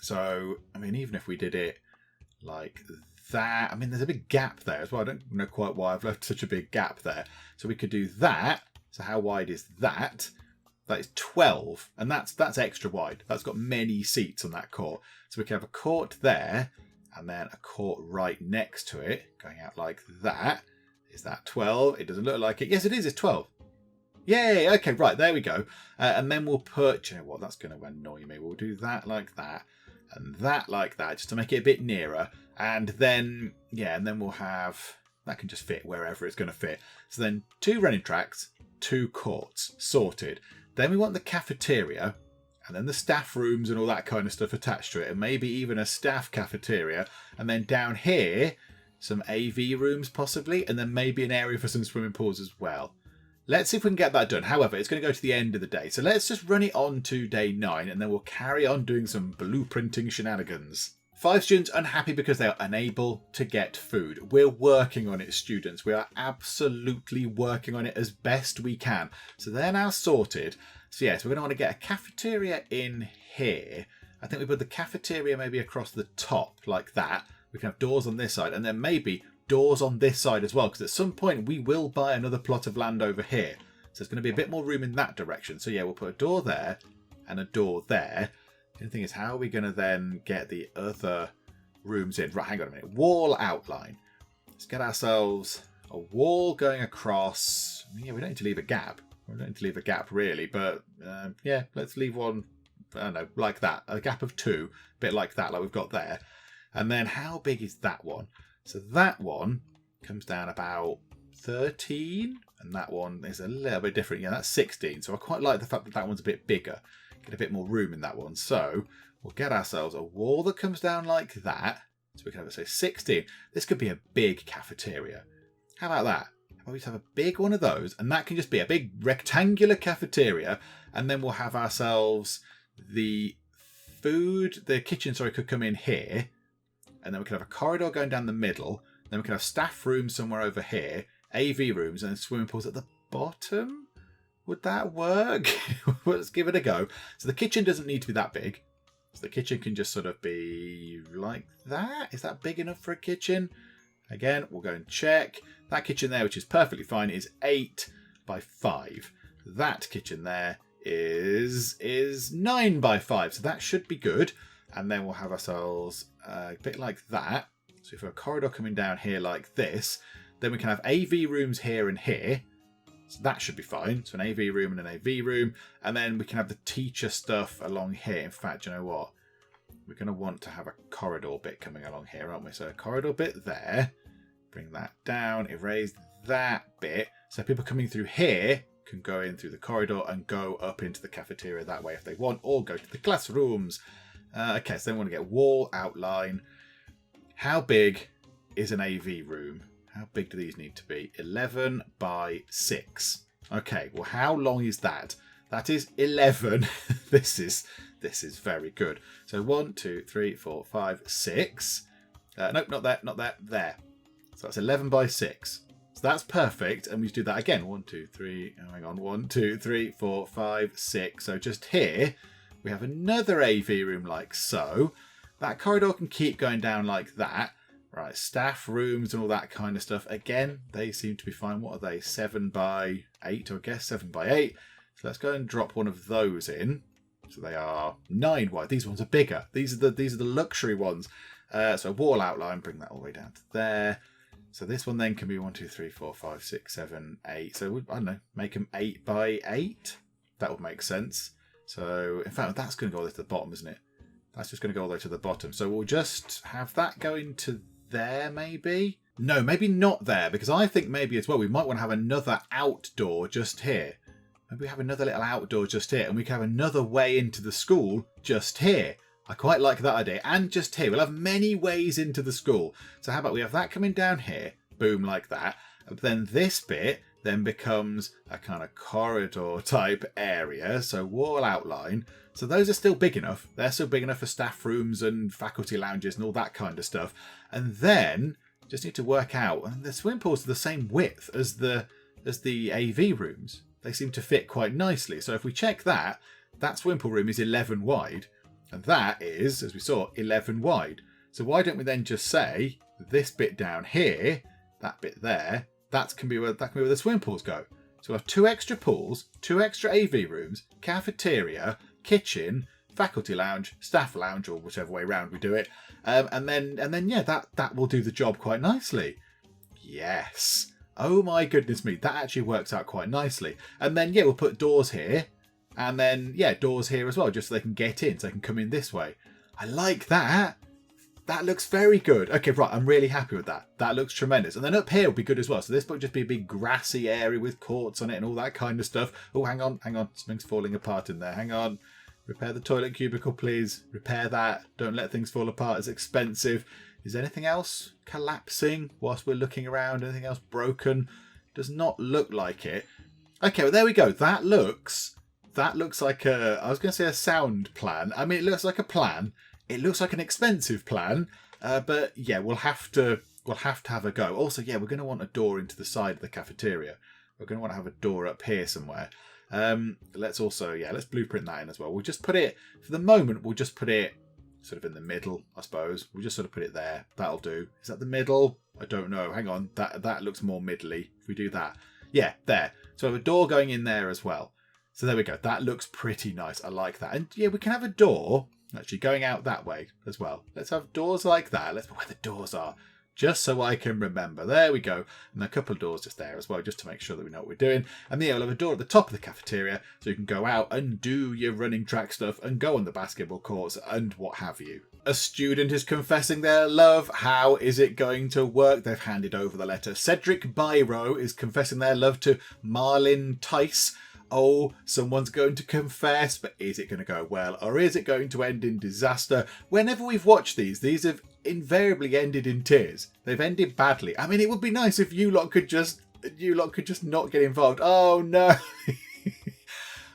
So, even if we did it like that, there's a big gap there as well. I don't know quite why I've left such a big gap there. So we could do that. So how wide is that? That is 12. And that's extra wide. That's got many seats on that court. So we can have a court there. And then a court right next to it, going out like that. Is that 12? It doesn't look like it. Yes, it is. It's 12. Yay. Okay, right. There we go. And then we'll put, you know what? That's going to annoy me. We'll do that like that. And that like that, just to make it a bit nearer. And then, yeah, and then we'll have, that can just fit wherever it's going to fit. So then 2 running tracks, 2 courts, sorted. Then we want the cafeteria. And then the staff rooms and all that kind of stuff attached to it. And maybe even a staff cafeteria. And then down here, some AV rooms possibly. And then maybe an area for some swimming pools as well. Let's see if we can get that done. However, it's going to go to the end of the day. So let's just run it on to day 9. And then we'll carry on doing some blueprinting shenanigans. 5 students unhappy because they are unable to get food. We're working on it, students. We are absolutely working on it as best we can. So they're now sorted. So yes, we're going to want to get a cafeteria in here. I think we put the cafeteria maybe across the top like that. We can have doors on this side and then maybe doors on this side as well. Because at some point we will buy another plot of land over here. So there's going to be a bit more room in that direction. So yeah, we'll put a door there and a door there. The thing is, how are we going to then get the other rooms in? Right, hang on a minute. Wall outline. Let's get ourselves a wall going across. Yeah, we don't need to leave a gap. We don't need to leave a gap really, but yeah, let's leave one, I don't know, like that. A gap of 2, a bit like that, like we've got there. And then how big is that one? So that one comes down about 13, and that one is a little bit different. Yeah, that's 16. So I quite like the fact that that one's a bit bigger. Get a bit more room in that one. So we'll get ourselves a wall that comes down like that. So we can have, say, 16. This could be a big cafeteria. How about that? How about we just have a big one of those, and that can just be a big rectangular cafeteria, and then we'll have ourselves the kitchen, could come in here, and then we could have a corridor going down the middle, then we could have staff rooms somewhere over here, AV rooms, and swimming pools at the bottom. Would that work? Let's give it a go. So the kitchen doesn't need to be that big. So the kitchen can just sort of be like that. Is that big enough for a kitchen? Again, we'll go and check. That kitchen there, which is perfectly fine, is 8 by 5. That kitchen there is 9 by 5. So that should be good. And then we'll have ourselves a bit like that. So if we have a corridor coming down here like this, then we can have AV rooms here and here. So that should be fine. So an AV room and an AV room. And then we can have the teacher stuff along here. In fact, you know what? We're going to want to have a corridor bit coming along here, aren't we? So a corridor bit there. Bring that down. Erase that bit. So people coming through here can go in through the corridor and go up into the cafeteria that way if they want. Or go to the classrooms. Okay, so then we want to get wall outline. How big is an AV room? How big do these need to be? 11 by 6. Okay, well, how long is that? That is 11. This is very good. So 1, 2, 3, 4, 5, 6. Nope, not there, not there, there. So that's 11 by 6. So that's perfect. And we do that again. 1, 2, 3, hang on. 1, 2, 3, 4, 5, 6. So just here, we have another AV room like so. That corridor can keep going down like that. Right, staff rooms and all that kind of stuff. Again, they seem to be fine. What are they? 7 by 8, I guess. 7 by 8. So let's go and drop one of those in. So they are 9 wide. These ones are bigger. These are the luxury ones. So wall outline, bring that all the way down to there. So this one then can be 1, 2, 3, 4, 5, 6, 7, 8. So I don't know, make them 8 by 8. That would make sense. So in fact, that's going to go all the way to the bottom, isn't it? That's just going to go all the way to the bottom. So we'll just have that go into there, maybe? No, maybe not there, because I think maybe as well we might want to have another outdoor just here. Maybe we have another little outdoor just here, and we can have another way into the school just here. I quite like that idea. And just here, we'll have many ways into the school. So how about we have that coming down here, boom, like that. And then this bit then becomes a kind of corridor type area. So wall outline. So those are still big enough. They're still big enough for staff rooms and faculty lounges and all that kind of stuff. And then just need to work out, and the swimming pools are the same width as the AV rooms. They seem to fit quite nicely. So if we check that, that swimming pool room is 11 wide. And that is, as we saw, 11 wide. So why don't we then just say this bit down here, that bit there, that can be where the swimming pools go. So we'll have 2 extra pools, 2 extra AV rooms, cafeteria, kitchen, faculty lounge, staff lounge, or whichever way round we do it. And then yeah, that will do the job quite nicely. Yes. Oh my goodness me, that actually works out quite nicely. And then yeah, we'll put doors here. And then yeah, doors here as well, just so they can get in, so they can come in this way. I like that. That looks very good. Okay, right, I'm really happy with that. That looks tremendous. And then up here will be good as well. So this will just be a big grassy area with courts on it and all that kind of stuff. Oh, hang on. Something's falling apart in there. Hang on. Repair the toilet cubicle, please. Repair that. Don't let things fall apart. It's expensive. Is anything else collapsing whilst we're looking around? Anything else broken? Does not look like it. Okay, well, there we go. That looks like I was going to say a sound plan. I mean, it looks like a plan. It looks like an expensive plan, but yeah, we'll have to have a go. Also, yeah, we're going to want a door into the side of the cafeteria. We're going to want to have a door up here somewhere. Let's blueprint that in as well. We'll just put it, for the moment, we'll just put it sort of in the middle, I suppose. We'll just sort of put it there. That'll do. Is that the middle? I don't know. Hang on. That looks more middly. If we do that. Yeah, there. So we have a door going in there as well. So there we go. That looks pretty nice. I like that. And yeah, we can have a door actually going out that way as well. Let's have doors like that. Let's put where the doors are, just so I can remember. There we go. And a couple of doors just there as well, just to make sure that we know what we're doing. And then we'll have a door at the top of the cafeteria, so you can go out and do your running track stuff and go on the basketball courts and what have you. A student is confessing their love. How is it going to work? They've handed over the letter. Cedric Biro is confessing their love to Marlin Tice. Oh, someone's going to confess, but is it going to go well, or is it going to end in disaster? Whenever we've watched these have invariably ended in tears. They've ended badly. I mean, it would be nice if you lot could just not get involved. Oh no.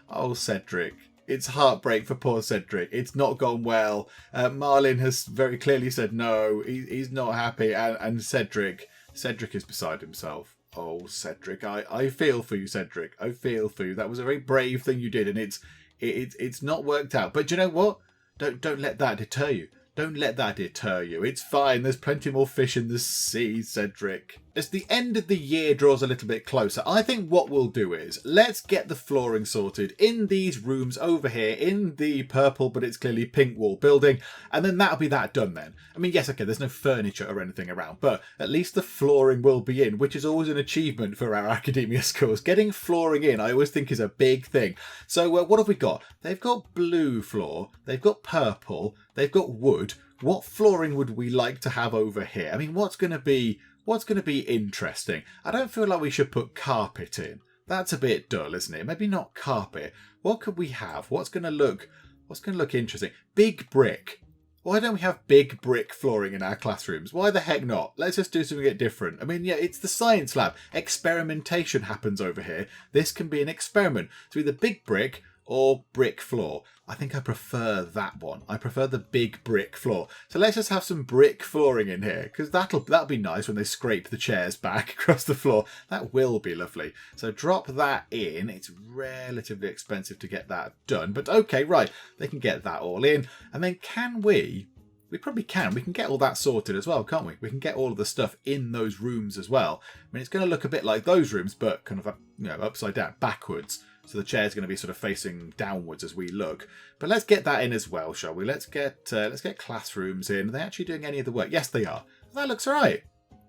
Oh, Cedric. It's heartbreak for poor Cedric. It's not gone well. Marlin has very clearly said no. He's not happy, and Cedric is beside himself. Oh, Cedric, I feel for you, Cedric. I feel for you. That was a very brave thing you did, and it's not worked out. But you know what? Don't let that deter you. Don't let that deter you. It's fine. There's plenty more fish in the sea, Cedric. As the end of the year draws a little bit closer, I think what we'll do is let's get the flooring sorted in these rooms over here in the purple, but it's clearly pink wall building. And then that'll be that done then. I mean, yes, okay, there's no furniture or anything around, but at least the flooring will be in, which is always an achievement for our academia schools. Getting flooring in, I always think, is a big thing. So what have we got? They've got blue floor. They've got purple. They've got wood. What flooring would we like to have over here? I mean, what's going to be interesting? I don't feel like we should put carpet in. That's a bit dull, isn't it? Maybe not carpet. What could we have? What's going to look interesting? Big brick. Why don't we have big brick flooring in our classrooms? Why the heck not? Let's just do something different. I mean, yeah, it's the science lab. Experimentation happens over here. This can be an experiment. So either big brick or brick floor. I think I prefer that one. I prefer the big brick floor. So let's just have some brick flooring in here, because that'll be nice when they scrape the chairs back across the floor. That will be lovely. So drop that in. It's relatively expensive to get that done, but okay, right. They can get that all in. And then can we probably can. We can get all that sorted as well, can't we? We can get all of the stuff in those rooms as well. I mean, it's going to look a bit like those rooms, but kind of, upside down, backwards. So the chair's going to be sort of facing downwards as we look. But let's get that in as well, shall we? Let's get classrooms in. Are they actually doing any of the work? Yes, they are. That looks all right.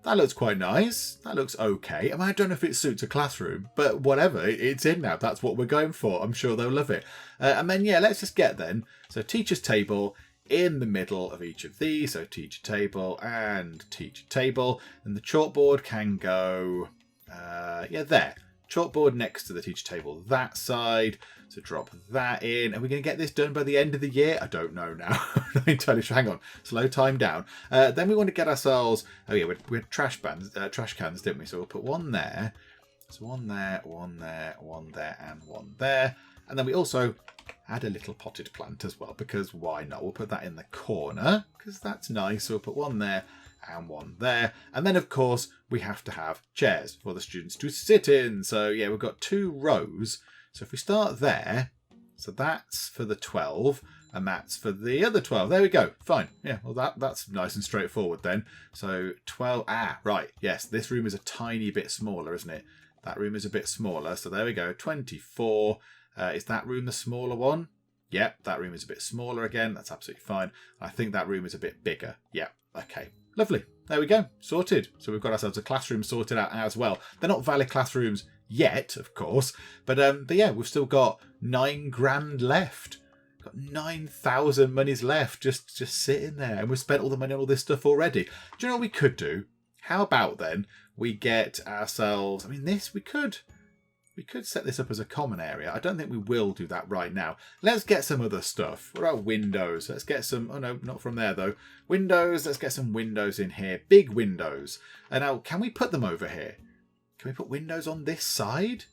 That looks quite nice. That looks okay. I mean, I don't know if it suits a classroom, but whatever. It's in now. That's what we're going for. I'm sure they'll love it. And then, yeah, let's just get then. So teacher's table in the middle of each of these. So teacher table and teacher table. And the chalkboard can go, there. Chalkboard next to the teacher table that side. So drop that in. Are we going to get this done by the end of the year? I don't know now. I'm not entirely sure. Hang on. Slow time down. Then we want to get ourselves... Oh yeah, we had trash cans, didn't we? So we'll put one there. So one there, one there, one there, and one there. And then we also add a little potted plant as well, because why not? We'll put that in the corner, because that's nice. So we'll put one there and one there. And then, of course, we have to have chairs for the students to sit in. So, yeah, we've got 2 rows. So if we start there, so that's for the 12, and that's for the other 12. There we go. Fine. Yeah, well, that's nice and straightforward then. So 12, right. Yes, this room is a tiny bit smaller, isn't it? That room is a bit smaller. So there we go. 24. Is that room the smaller one? Yep, that room is a bit smaller again. That's absolutely fine. I think that room is a bit bigger. Yep, okay. Lovely. There we go. Sorted. So we've got ourselves a classroom sorted out as well. They're not valid classrooms yet, of course. But yeah, we've still got £9,000 left. Got 9,000 monies left just sitting there. And we've spent all the money on all this stuff already. Do you know what we could do? How about then we get ourselves... I mean, we could set this up as a common area. I don't think we will do that right now. Let's get some other stuff. What about windows? Let's get some... Oh, no, not from there, though. Windows. Let's get some windows in here. Big windows. And now, can we put them over here? Can we put windows on this side?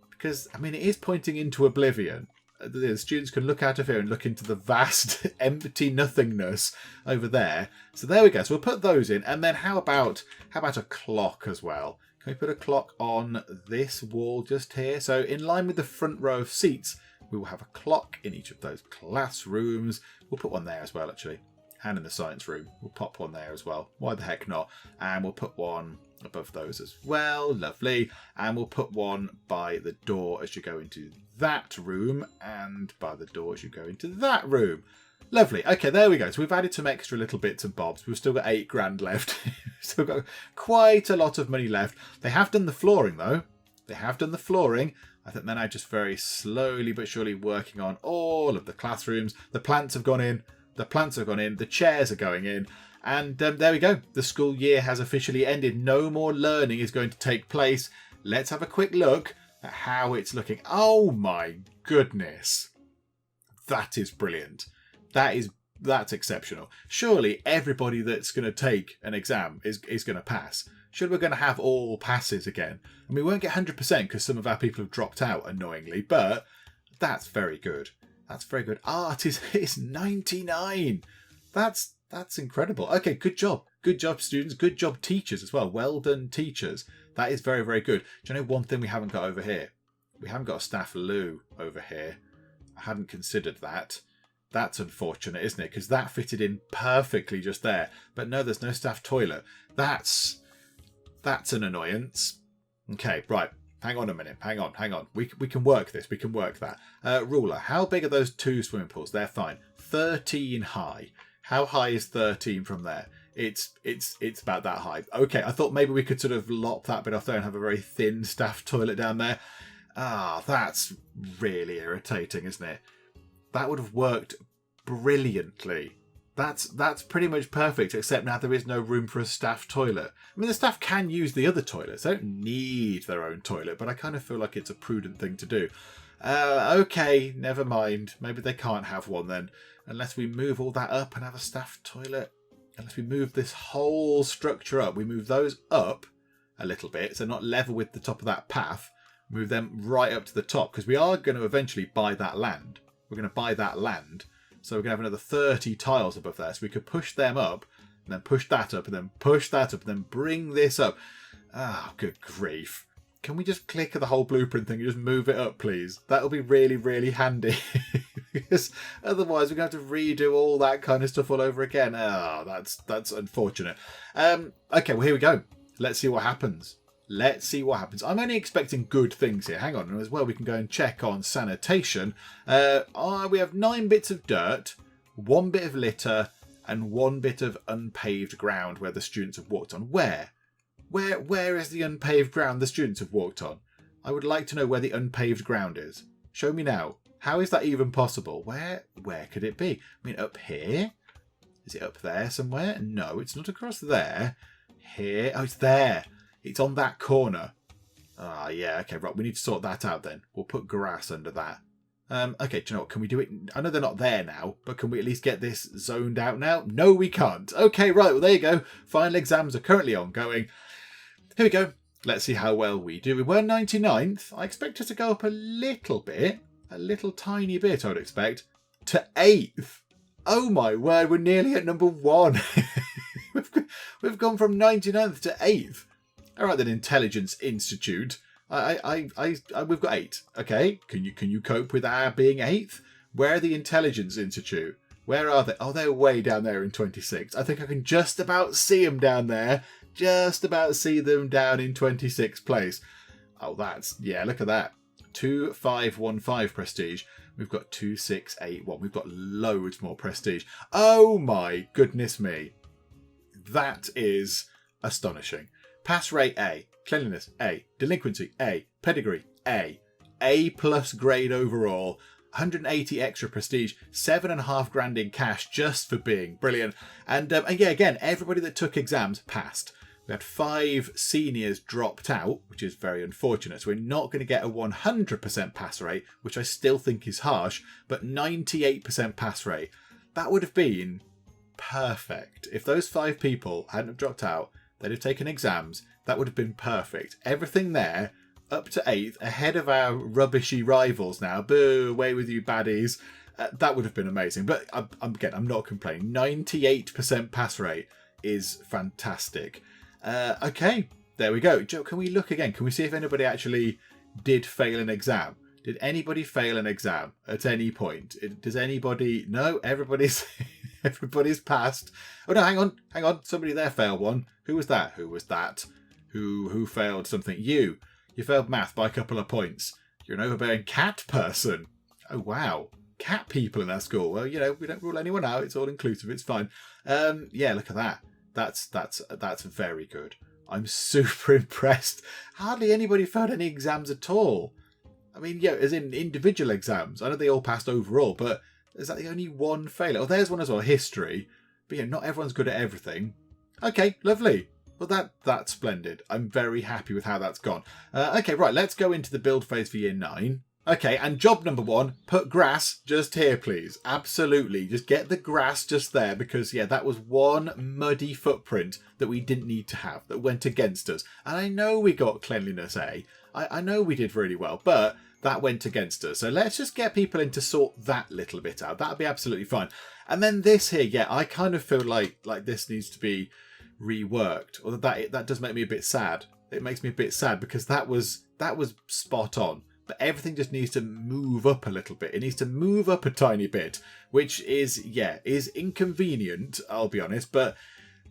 Because, I mean, it is pointing into oblivion. The students can look out of here and look into the vast, empty nothingness over there. So there we go. So we'll put those in. And then how about a clock as well? Can we put a clock on this wall just here? So in line with the front row of seats, we will have a clock in each of those classrooms. We'll put one there as well, actually. And in the science room, we'll pop one there as well. Why the heck not? And we'll put one above those as well. Lovely. And we'll put one by the door as you go into that room, and by the door as you go into that room. Lovely. Okay, there we go. So we've added some extra little bits and bobs. We've still got £8,000 left. Still got quite a lot of money left. They have done the flooring, though. They have done the flooring. I think they're now just very slowly but surely working on all of the classrooms. The plants have gone in. The plants have gone in. The chairs are going in. And there we go. The school year has officially ended. No more learning is going to take place. Let's have a quick look at how it's looking. Oh my goodness. That is brilliant. That's exceptional. Surely everybody that's going to take an exam is going to pass. Surely we're going to have all passes again. And we won't get 100% because some of our people have dropped out annoyingly, but that's very good. That's very good. Art is 99. That's incredible. Okay, good job. Good job, students. Good job, teachers as well. Well done, teachers. That is very, very good. Do you know one thing we haven't got over here? We haven't got a staff loo over here. I hadn't considered that. That's unfortunate, isn't it? Because that fitted in perfectly just there. But no, there's no staff toilet. That's an annoyance. Okay, right. Hang on a minute. Hang on. We can work this. We can work that. Ruler, how big are those 2 swimming pools? They're fine. 13 high. How high is 13 from there? It's about that high. Okay, I thought maybe we could sort of lop that bit off there and have a very thin staff toilet down there. That's really irritating, isn't it? That would have worked brilliantly. That's pretty much perfect, except now there is no room for a staff toilet. I mean, the staff can use the other toilets. They don't need their own toilet, but I kind of feel like it's a prudent thing to do. Okay, never mind. Maybe they can't have one then, unless we move all that up and have a staff toilet. Unless we move this whole structure up. We move those up a little bit, so not level with the top of that path. Move them right up to the top, because we are going to eventually buy that land. We're going to buy that land. So we're going to have another 30 tiles above there. So we could push them up, and then push that up, and then push that up, and then bring this up. Good grief. Can we just click the whole blueprint thing and just move it up, please? That'll be really, really handy. Because otherwise we're going to have to redo all that kind of stuff all over again. That's unfortunate. Okay, well, here we go. Let's see what happens. I'm only expecting good things here. Hang on. And as well, we can go and check on sanitation. We have 9 bits of dirt, 1 bit of litter, and 1 bit of unpaved ground where the students have walked on. Where is the unpaved ground the students have walked on? I would like to know where the unpaved ground is. Show me now. How is that even possible? Where could it be? I mean, up here? Is it up there somewhere? No, it's not across there. Here. Oh, it's there. It's on that corner. Yeah, okay, right. We need to sort that out then. We'll put grass under that. Okay, do you know what? Can we do it? I know they're not there now, but can we at least get this zoned out now? No, we can't. Okay, right. Well, there you go. Final exams are currently ongoing. Here we go. Let's see how well we do. We were 99th. I expect us to go up a little bit. A little tiny bit, I would expect. To 8th. Oh my word, we're nearly at number 1. We've gone from 99th to 8th. All right then, Intelligence Institute. We've got 8. Okay, can you cope with our being 8th? Where are the Intelligence Institute? Where are they? Oh, they're way down there in 26. I think I can just about see them down there. Just about see them down in 26th place. Oh, look at that. 2515 prestige. We've got 2681. We've got loads more prestige. Oh my goodness me. That is astonishing. Pass rate A, cleanliness A, delinquency A, pedigree A plus grade overall, 180 extra prestige, $7,500 in cash just for being brilliant. And yeah, again, everybody that took exams passed. We had 5 seniors dropped out, which is very unfortunate. So we're not going to get a 100% pass rate, which I still think is harsh, but 98% pass rate. That would have been perfect. If those 5 people hadn't have dropped out, they'd have taken exams. That would have been perfect. Everything there, up to 8th, ahead of our rubbishy rivals now. Boo, away with you baddies. That would have been amazing. But I'm not complaining. 98% pass rate is fantastic. Okay, there we go. Joe, can we look again? Can we see if anybody actually did fail an exam? Did anybody fail an exam at any point? Does anybody... No, everybody's passed. Oh no, hang on. Somebody there failed one. Who was that? Who failed something? You failed math by a couple of points. You're an overbearing cat person. Oh, wow. Cat people in our school. Well, we don't rule anyone out. It's all inclusive. It's fine. Yeah, look at that. That's very good. I'm super impressed. Hardly anybody failed any exams at all. I mean, yeah, as in individual exams. I know they all passed overall, but is that the only one failure? Oh, there's one as well, history. But yeah, not everyone's good at everything. Okay, lovely. Well, that's splendid. I'm very happy with how that's gone. Okay, right, let's go into the build phase for year 9. Okay, and job number 1, put grass just here, please. Absolutely. Just get the grass just there because, yeah, that was one muddy footprint that we didn't need to have, that went against us. And I know we got cleanliness A. I know we did really well, but that went against us. So let's just get people in to sort that little bit out. That'll be absolutely fine. And then this here, yeah, I kind of feel like this needs to be reworked. Or that does make me a bit sad. It makes me a bit sad because that was spot on. But everything just needs to move up a little bit. It needs to move up a tiny bit, which is inconvenient, I'll be honest. But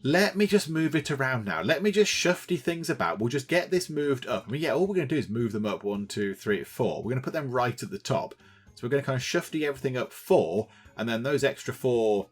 let me just move it around now. Let me just shufty things about. We'll just get this moved up. I mean, yeah, all we're going to do is move them up 1, 2, 3, 4. We're going to put them right at the top. So we're going to kind of shufty everything up 4. And then those extra 4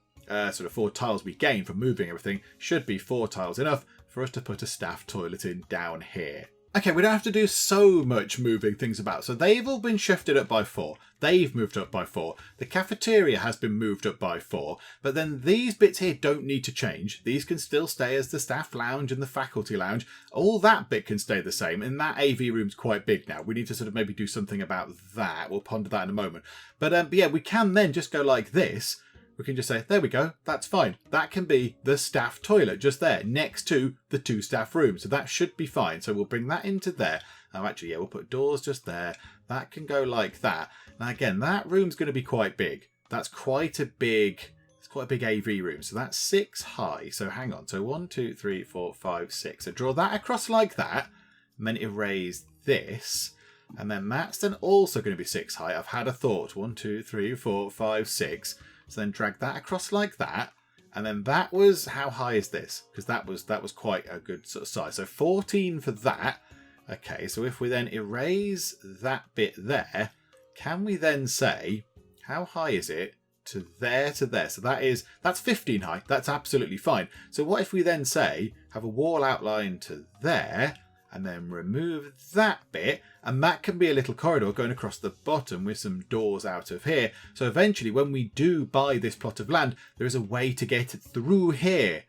tiles we gain from moving everything should be 4 tiles enough for us to put a staff toilet in down here. Okay, we don't have to do so much moving things about. So they've all been shifted up by 4. They've moved up by 4. The cafeteria has been moved up by 4. But then these bits here don't need to change. These can still stay as the staff lounge and the faculty lounge. All that bit can stay the same. And that AV room's quite big now. We need to sort of maybe do something about that. We'll ponder that in a moment. But yeah, we can then just go like this. We can just say, there we go, that's fine. That can be the staff toilet just there, next to the 2 staff rooms. So that should be fine. So we'll bring that into there. Actually, yeah, we'll put doors just there. That can go like that. Now, again, that room's going to be quite big. That's quite a big AV room. So that's 6 high. So hang on. So 1, 2, 3, 4, 5, 6. So draw that across like that. And then erase this. And then that's then also going to be 6 high. I've had a thought. 1, 2, 3, 4, 5, 6. So then drag that across like that. And then that was, how high is this? Because that was quite a good sort of size. So 14 for that. Okay, so if we then erase that bit there, can we then say, how high is it to there to there? So that's 15 high. That's absolutely fine. So what if we then say, have a wall outline to there, and then remove that bit, and that can be a little corridor going across the bottom with some doors out of here. So eventually, when we do buy this plot of land, there is a way to get it through here.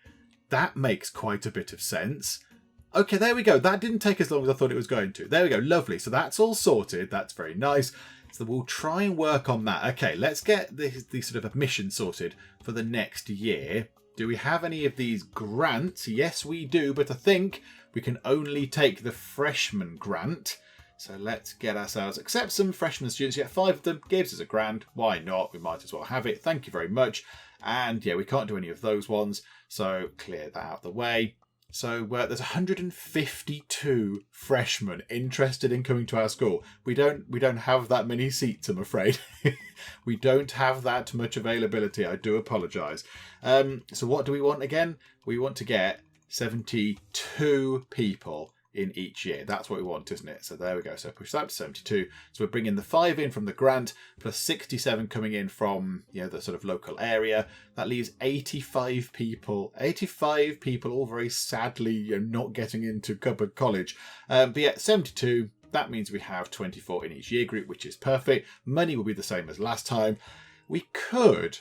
That makes quite a bit of sense. Okay, there we go. That didn't take as long as I thought it was going to. There we go. Lovely. So that's all sorted. That's very nice. So we'll try and work on that. Okay, let's get the sort of admission sorted for the next year. Do we have any of these grants? Yes, we do, but I think we can only take the freshman grant. So let's get ourselves, accept some freshman students. Get 5 of them, gives us £1,000. Why not? We might as well have it. Thank you very much. And yeah, we can't do any of those ones. So clear that out of the way. So there's 152 freshmen interested in coming to our school. We don't have that many seats, I'm afraid. We don't have that much availability. I do apologise. So what do we want again? We want to get 72 people in each year. That's what we want, isn't it? So there we go. So push that to 72. So we're bringing the 5 in from the grant plus 67 coming in from the sort of local area. That leaves 85 people. 85 people, all very sadly not getting into Cupboard College. But yeah, 72. That means we have 24 in each year group, which is perfect. Money will be the same as last time. We could,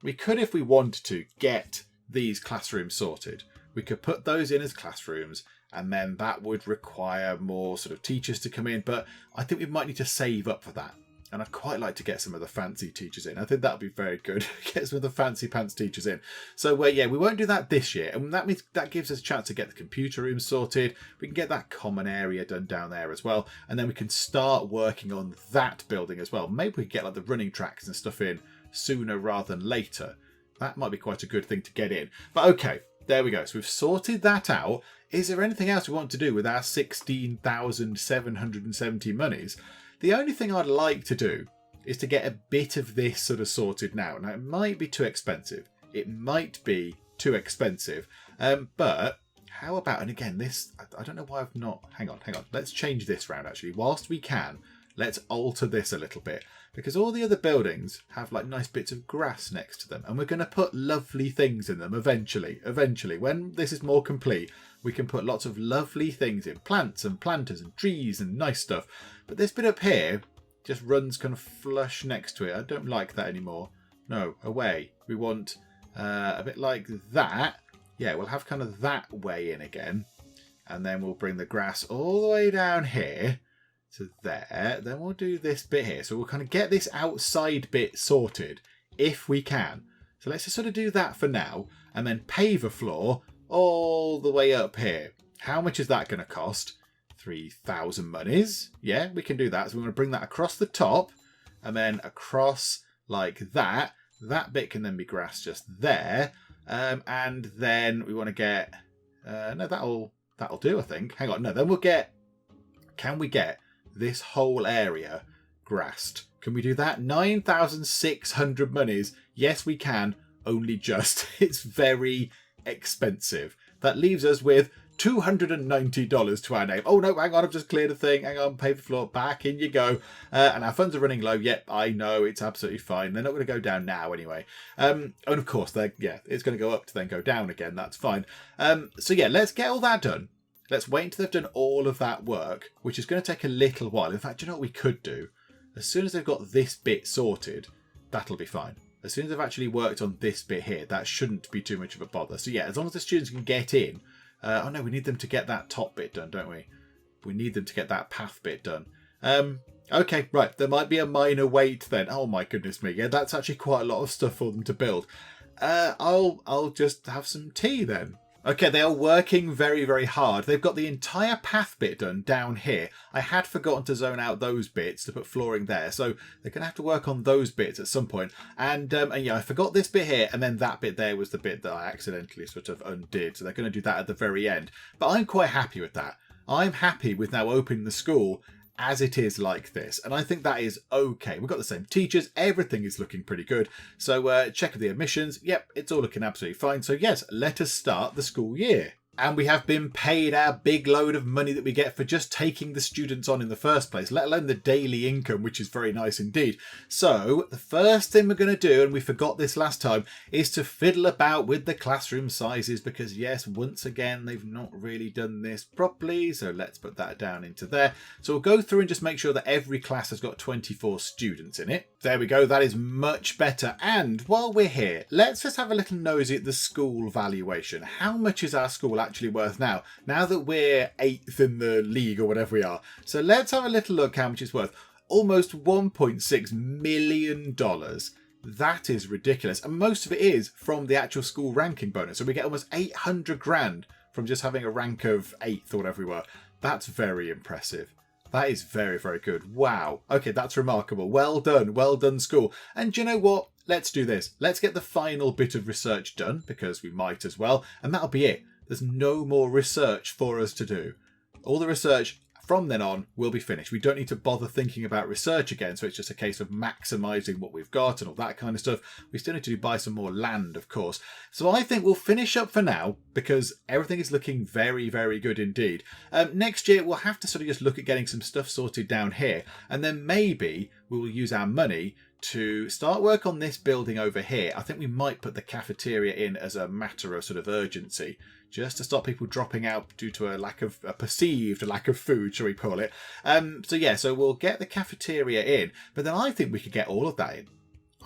if we wanted to, get these classrooms sorted. We could put those in as classrooms, and then that would require more sort of teachers to come in. But I think we might need to save up for that. And I'd quite like to get some of the fancy teachers in. I think that would be very good. Get some of the fancy pants teachers in. So yeah, we won't do that this year. And that means that gives us a chance to get the computer room sorted. We can get that common area done down there as well. And then we can start working on that building as well. Maybe we can get like the running tracks and stuff in sooner rather than later. That might be quite a good thing to get in. But okay, there we go. So we've sorted that out. Is there anything else we want to do with our 16,770 monies? The only thing I'd like to do is to get a bit of this sort of sorted now. Now, it might be too expensive. It might be too expensive. But how about, and again, this, I don't know why I've not, hang on. Let's change this round, actually. Whilst we can, let's alter this a little bit. Because all the other buildings have like nice bits of grass next to them. And we're going to put lovely things in them eventually. Eventually, when this is more complete, we can put lots of lovely things in. Plants and planters and trees and nice stuff. But this bit up here just runs kind of flush next to it. I don't like that anymore. No, away. We want a bit like that. Yeah, we'll have kind of that way in again. And then we'll bring the grass all the way down here to there. Then we'll do this bit here. So we'll kind of get this outside bit sorted if we can. So let's just sort of do that for now. And then pave a floor all the way up here. How much is that going to cost? 3,000 monies. Yeah, we can do that. So we want to bring that across the top and then across like that. That bit can then be grass just there. And then we want to get... no, that'll do, I think. Hang on. No, then we'll get... Can we get this whole area grassed? Can we do that? 9,600 monies. Yes, we can. Only just. It's very expensive. That leaves us with $290 to our name. Oh no, hang on, I've just cleared a thing. Hang on, pay the floor. Back in you go. And our funds are running low. Yep, I know, it's absolutely fine. They're not going to go down now anyway. And of course, it's going to go up to then go down again. That's fine. So yeah, let's get all that done. Let's wait until they've done all of that work, which is going to take a little while. In fact, do you know what we could do? As soon as they've got this bit sorted, that'll be fine. As soon as they've actually worked on this bit here, that shouldn't be too much of a bother. So yeah, as long as the students can get in. Oh no, we need them to get that top bit done, don't we? We need them to get that path bit done. Okay, right. There might be a minor wait then. Oh my goodness me. Yeah, that's actually quite a lot of stuff for them to build. I'll just have some tea then. Okay, they are working very, very hard. They've got the entire path bit done down here. I had forgotten to zone out those bits to put flooring there. So they're going to have to work on those bits at some point. And yeah, I forgot this bit here. And then that bit there was the bit that I accidentally sort of undid. So they're going to do that at the very end. But I'm quite happy with that. I'm happy with now opening the school as it is like this. And I think that is okay. We've got the same teachers. Everything is looking pretty good. So check the admissions. Yep, it's all looking absolutely fine. So yes, let us start the school year. And we have been paid our big load of money that we get for just taking the students on in the first place, let alone the daily income, which is very nice indeed. So the first thing we're going to do, and we forgot this last time, is to fiddle about with the classroom sizes because yes, once again, they've not really done this properly. So let's put that down into there. So we'll go through and just make sure that every class has got 24 students in it. There we go. That is much better. And while we're here, let's just have a little nosy at the school valuation. How much is our school actually worth now that we're 8th in the league or whatever we are? So let's have a little look how much it's worth. Almost $1.6 million. That is ridiculous. And most of it is from the actual school ranking bonus. So we get almost 800 grand from just having a rank of 8th or whatever we were. That's very impressive. That is very, very good. Wow. Okay, that's remarkable. Well done. Well done, school. And do you know what? Let's do this. Let's get the final bit of research done because we might as well. And that'll be it. There's no more research for us to do. All the research from then on will be finished. We don't need to bother thinking about research again. So it's just a case of maximising what we've got and all that kind of stuff. We still need to buy some more land, of course. So I think we'll finish up for now because everything is looking very, very good indeed. Next year, we'll have to sort of just look at getting some stuff sorted down here. And then maybe we will use our money to start work on this building over here. I think we might put the cafeteria in as a matter of sort of urgency, just to stop people dropping out due to a perceived lack of food, shall we call it. So yeah, so we'll get the cafeteria in, but then I think we could get all of that in.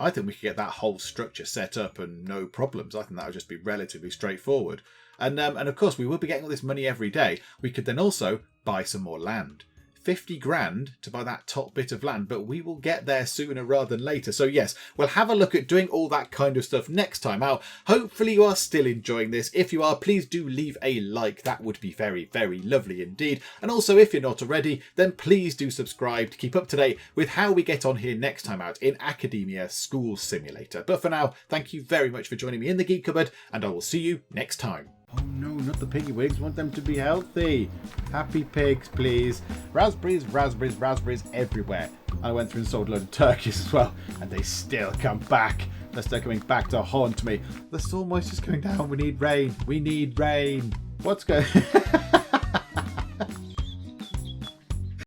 I think we could get that whole structure set up and no problems. I think that would just be relatively straightforward. And of course, we will be getting all this money every day. We could then also buy some more land. 50 grand to buy that top bit of land, but we will get there sooner rather than later. So yes, we'll have a look at doing all that kind of stuff next time out. Hopefully you are still enjoying this. If you are, please do leave a like. That would be very, very lovely indeed. And also, if you're not already, then please do subscribe to keep up to date with how we get on here next time out in Academia School Simulator. But for now, thank you very much for joining me in the Geek Cupboard, and I will see you next time. Oh no, not the piggy wigs. Want them to be healthy. Happy pigs, please. Raspberries, raspberries, raspberries everywhere. I went through and sold a load of turkeys as well, and they still come back. They're still coming back to haunt me. The soil moisture's going down. We need rain. We need rain. What's going